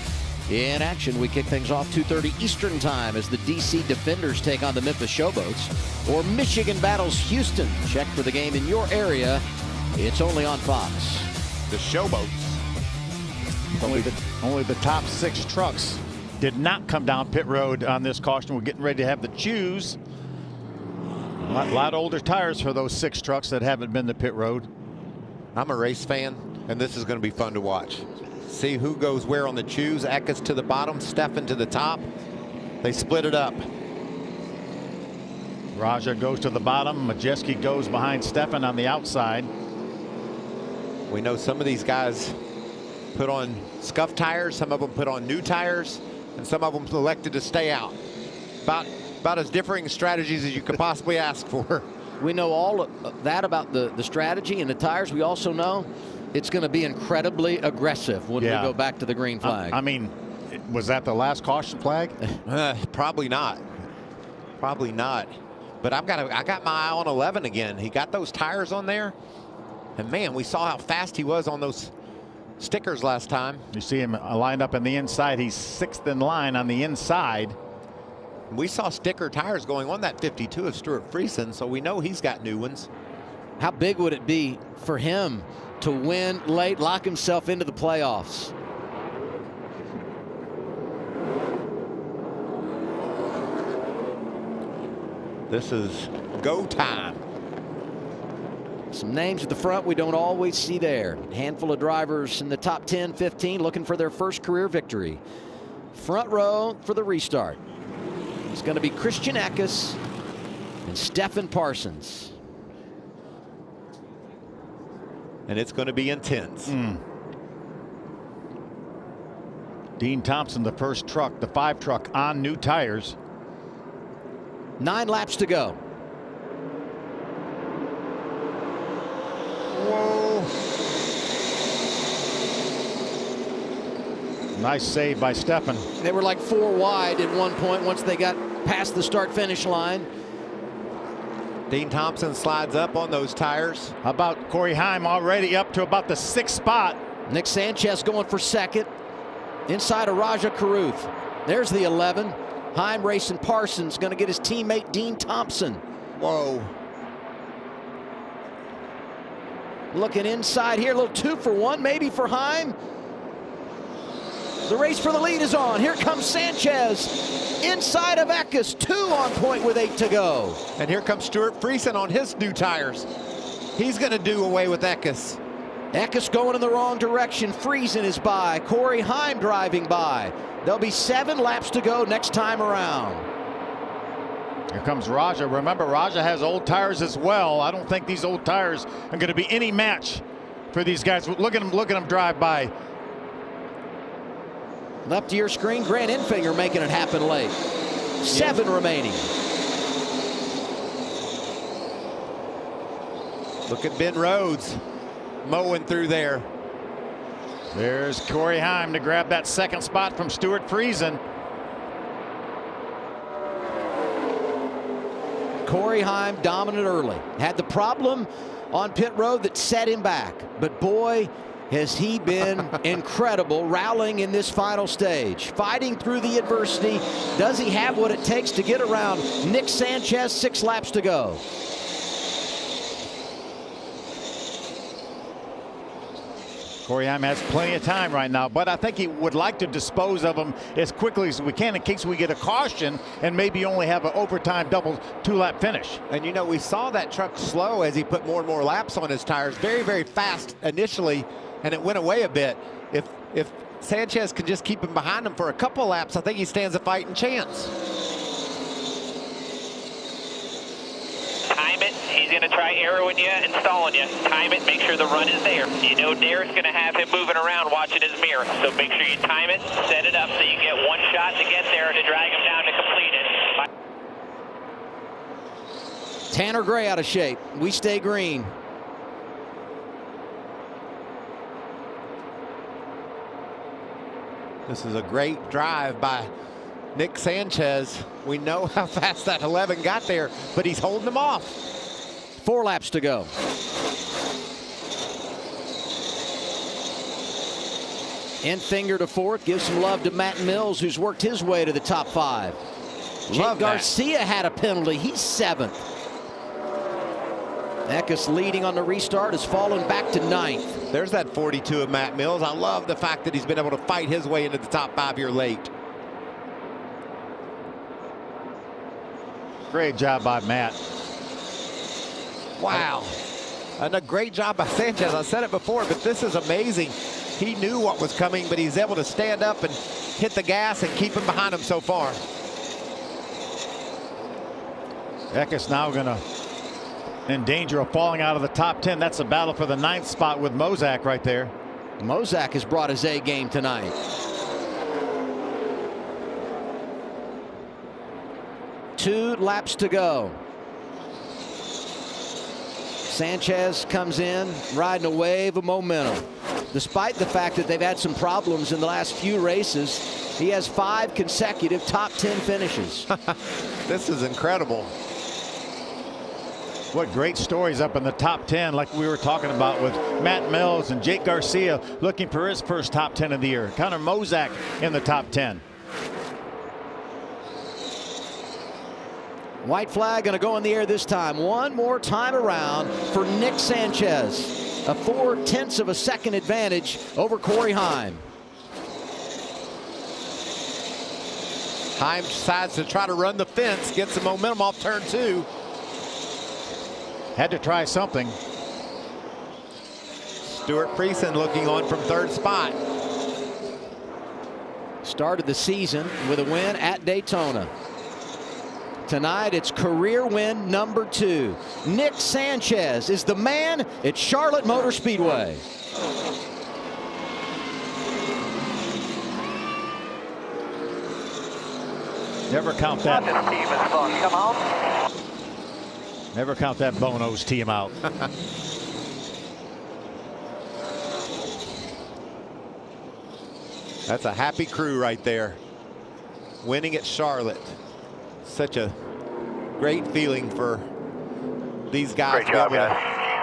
in action. We kick things off 2:30 Eastern time as the DC Defenders take on the Memphis Showboats, or Michigan battles Houston. Check for the game in your area. It's only on Fox. The Showboats. Only the top 6 trucks did not come down pit road on this caution. We're getting ready to have the choose. A lot older tires for those 6 trucks that haven't been to pit road. I'm a race fan, and this is going to be fun to watch. See who goes where on the choose. Eckes to the bottom, Stefan to the top. They split it up. Raja goes to the bottom. Majeski goes behind Stefan on the outside. We know some of these guys put on scuff tires, some of them put on new tires, and some of them elected to stay out. About as differing strategies as you could possibly ask for. We know all that about the strategy and the tires. We also know it's going to be incredibly aggressive when we go back to the green flag. I mean, was that the last caution flag? Probably not. Probably not. But I got my eye on 11 again. He got those tires on there, and man, we saw how fast he was on those stickers last time. You see him lined up on the inside. He's 6th in line on the inside. We saw sticker tires going on that 52 of Stuart Friesen, so we know he's got new ones. How big would it be for him to win late, lock himself into the playoffs? This is go time. Some names at the front we don't always see there. A handful of drivers in the top 10, 15 looking for their first career victory. Front row for the restart. It's going to be Christian Eckes and Stefan Parsons. And it's going to be intense. Dean Thompson, the first truck, the 5 truck on new tires. 9 laps to go. Whoa. Nice save by Stefan. They were like 4 wide at one point once they got past the start-finish line. Dean Thompson slides up on those tires. How about Corey Heim already up to about the 6th spot? Nick Sanchez going for 2nd. Inside of Raja Caruth. There's the 11. Heim racing Parsons, going to get his teammate Dean Thompson. Whoa. Looking inside here, a little 2 for 1 maybe for Heim. The race for the lead is on. Here comes Sanchez inside of Eckes. 2 on point with 8 to go. And here comes Stuart Friesen on his new tires. He's going to do away with Eckes. Eckes going in the wrong direction. Friesen is by. Corey Heim driving by. There'll be 7 laps to go next time around. Here comes Raja. Remember, Raja has old tires as well. I don't think these old tires are going to be any match for these guys. Look at them drive by. Left to your screen, Grant Enfinger making it happen late. 7 remaining. Look at Ben Rhodes mowing through there. There's Corey Heim to grab that 2nd spot from Stuart Friesen. Corey Heim dominant early. Had the problem on pit road that set him back. But boy, has he been incredible rallying in this final stage. Fighting through the adversity. Does he have what it takes to get around Nick Sanchez? 6 laps to go. Corey Heim has plenty of time right now, but I think he would like to dispose of them as quickly as we can in case we get a caution and maybe only have an overtime double 2-lap finish. And you know, we saw that truck slow as he put more and more laps on his tires. Very, very fast initially, and it went away a bit. If Sanchez can just keep him behind him for a couple laps, I think he stands a fighting chance. Time it. He's going to try arrowing you and stalling you. Time it. Make sure the run is there. You know Derek's going to have him moving around watching his mirror. So make sure you time it, set it up so you get one shot to get there to drag him down to complete it. Tanner Gray out of shape. We stay green. This is a great drive by Nick Sanchez. We know how fast that 11 got there, but he's holding them off. 4 laps to go. Enfinger to 4th. Gives some love to Matt Mills, who's worked his way to the top 5. Jake Garcia had a penalty. He's 7th. Eckes leading on the restart has fallen back to 9th. There's that 42 of Matt Mills. I love the fact that he's been able to fight his way into the top 5 here late. Great job by Matt. Wow. And a great job by Sanchez. I said it before, but this is amazing. He knew what was coming, but he's able to stand up and hit the gas and keep him behind him so far. Eckes now going to in danger of falling out of the top 10. That's a battle for the 9th spot with Mozak right there. Mozak has brought his A game tonight. Two laps to go. Sanchez comes in riding a wave of momentum. Despite the fact that they've had some problems in the last few races, he has 5 consecutive top 10 finishes. This is incredible. What great stories up in the top 10, like we were talking about with Matt Mills and Jake Garcia looking for his first top 10 of the year. Connor Mozak in the top 10. White flag going to go in the air this time. One more time around for Nick Sanchez. A 0.4 of a second advantage over Corey Heim. Heim decides to try to run the fence, get some momentum off turn 2. Had to try something. Stuart Friesen looking on from 3rd spot. Started the season with a win at Daytona. Tonight it's career win number 2. Nick Sanchez is the man at Charlotte Motor Speedway. Never count that. Come on. Never count that Bono's team out. That's a happy crew right there. Winning at Charlotte. Such a great feeling for these guys. Great job, guys.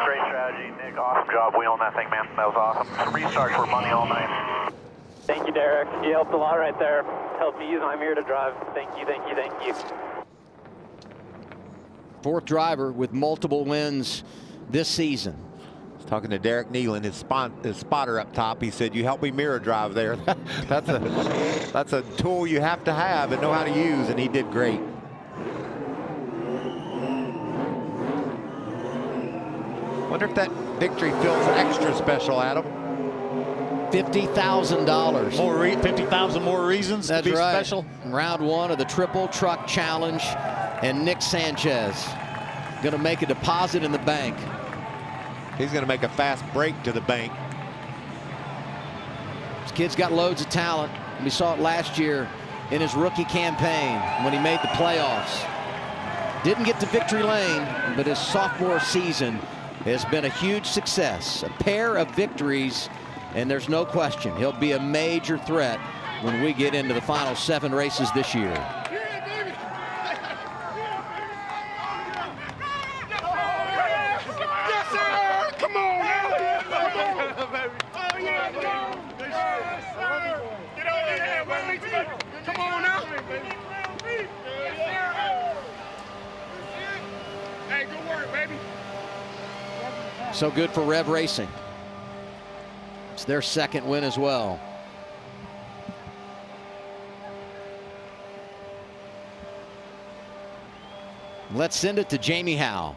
Great strategy, Nick. Awesome job wheeling that thing, man. That was awesome. Some restarts were money all night. Thank you, Derek. You helped a lot right there. Helped me use my mirror to drive. Thank you, thank you, thank you. 4th driver with multiple wins this season. Talking to Derek Nealon, his spotter up top. He said, "You help me mirror drive there." that's a tool you have to have and know how to use, and he did great. Wonder if that victory feels extra special, Adam. $50,000. 50,000 more reasons That's to be right. special. Round 1 of the Triple Truck Challenge, and Nick Sanchez going to make a deposit in the bank. He's going to make a fast break to the bank. This kid's got loads of talent. We saw it last year in his rookie campaign when he made the playoffs. Didn't get to victory lane, but his sophomore season has been a huge success. A pair of victories, and there's no question he'll be a major threat when we get into the final 7 races this year. So good for Rev Racing. It's their second win as well. Let's send it to Jamie Howe.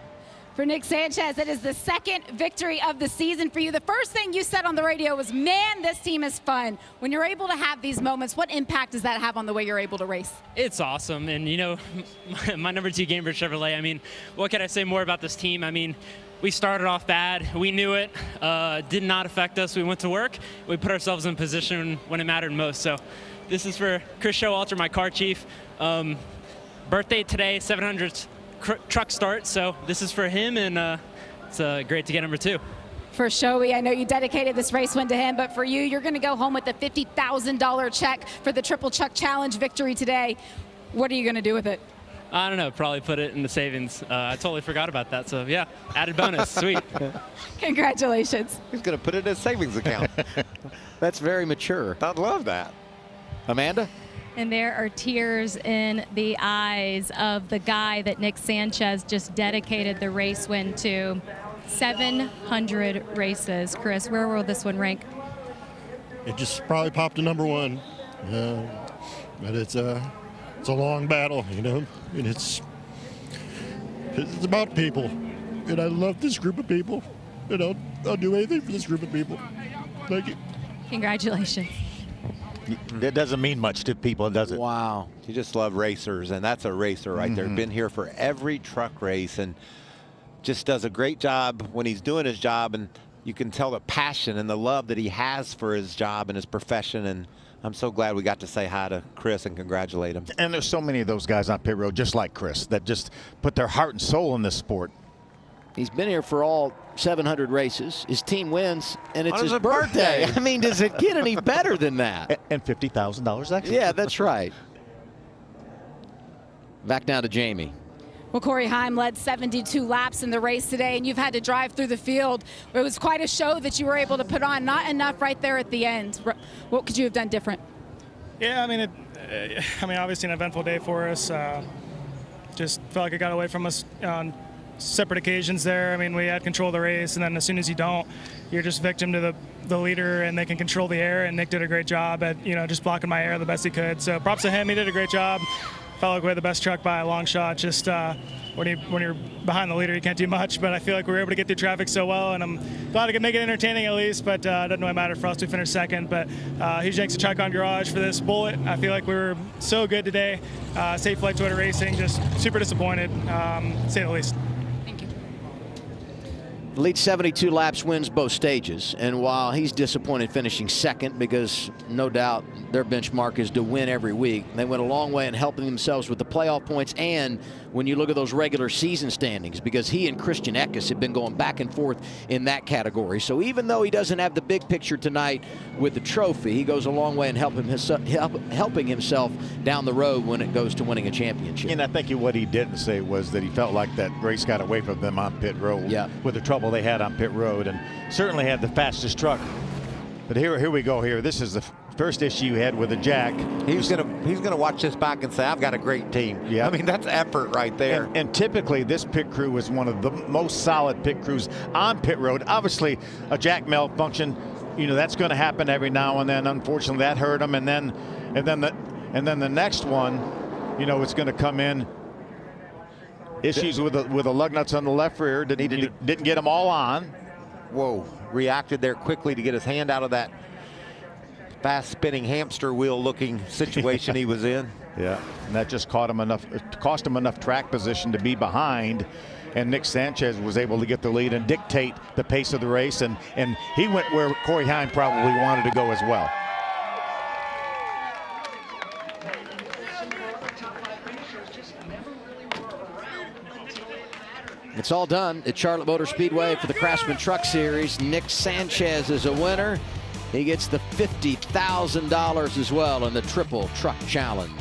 For Nick Sanchez, it is the second victory of the season for you. The first thing you said on the radio was, man, this team is fun. When you're able to have these moments, what impact does that have on the way you're able to race? It's awesome. And, you know, my number 2 game for Chevrolet, I mean, what can I say more about this team? I mean, we started off bad. We knew it. Did not affect us. We went to work. We put ourselves in position when it mattered most. So this is for Chris Showalter, my car chief. Birthday today, 700th truck start, so this is for him, and it's great to get number 2. For Shoei, I know you dedicated this race win to him, but for you, you're going to go home with a $50,000 check for the Triple Chuck Challenge victory today. What are you going to do with it? I don't know, probably put it in the savings. I totally forgot about that, so yeah, added bonus, sweet. Congratulations. He's going to put it in his savings account. That's very mature. I'd love that. Amanda? And there are tears in the eyes of the guy that Nick Sanchez just dedicated the race win to. 700 races. Chris, where will this one rank? It just probably popped to number 1. But it's a long battle, you know, and it's about people. And I love this group of people. And I'll do anything for this group of people. Thank you. Congratulations. That doesn't mean much to people, does it? Wow. You just love racers, and that's a racer right there. Been here for every truck race and just does a great job when he's doing his job, and you can tell the passion and the love that he has for his job and his profession, and I'm so glad we got to say hi to Chris and congratulate him. And there's so many of those guys on pit road just like Chris that just put their heart and soul in this sport. He's been here for all 700 races. His team wins, and it's On his his birthday. birthday. I mean, does it get any better than that? And $50,000 extra. Yeah, that's right. Back now to Jamie. Well, Corey Heim led 72 laps in the race today, and you've had to drive through the field. It was quite a show that you were able to put on. Not enough right there at the end. What could you have done different? Yeah, I mean, obviously an eventful day for us. Just felt like it got away from us on separate occasions there. I mean, we had control of the race, and then as soon as you don't, you're just victim to the leader, and they can control the air, and Nick did a great job at, you know, just blocking my air the best he could. So props to him. He did a great job. Felt like we had the best truck by a long shot. Just when you're behind the leader, you can't do much, but I feel like we were able to get through traffic so well, and I'm glad I could make it entertaining at least, but it doesn't really matter for us to finish second. But huge thanks to Chuck on Garage for this bullet. I feel like we were so good today. Safe Flight Toyota Racing, just super disappointed, to say the least. Leads 72 laps, wins both stages. And while he's disappointed finishing second, because no doubt their benchmark is to win every week, they went a long way in helping themselves with the playoff points. And when you look at those regular season standings, because he and Christian Eckes have been going back and forth in that category. So even though he doesn't have the big picture tonight with the trophy, he goes a long way in helping himself down the road when it goes to winning a championship. And I think what he didn't say was that he felt like that race got away from them on pit road with the trouble they had on pit road, and certainly had the fastest truck. But here we go here. This is the first issue you had with the Jack. He's gonna watch this back and say, I've got a great team. Yeah. I mean, that's effort right there. And typically this pit crew is one of the most solid pit crews on pit road. Obviously a Jack malfunction, you know, that's going to happen every now and then. Unfortunately that hurt him, and then the next one, you know, it's going to come in. Issues with the lug nuts on the left rear. Didn't get them all on. Whoa, reacted there quickly to get his hand out of that fast spinning hamster wheel looking situation he was in. Yeah, and that just cost him enough track position to be behind, and Nick Sanchez was able to get the lead and dictate the pace of the race, and he went where Corey Heim probably wanted to go as well. It's all done at Charlotte Motor Speedway for the Craftsman Truck Series. Nick Sanchez is a winner. He gets the $50,000 as well in the Triple Truck Challenge.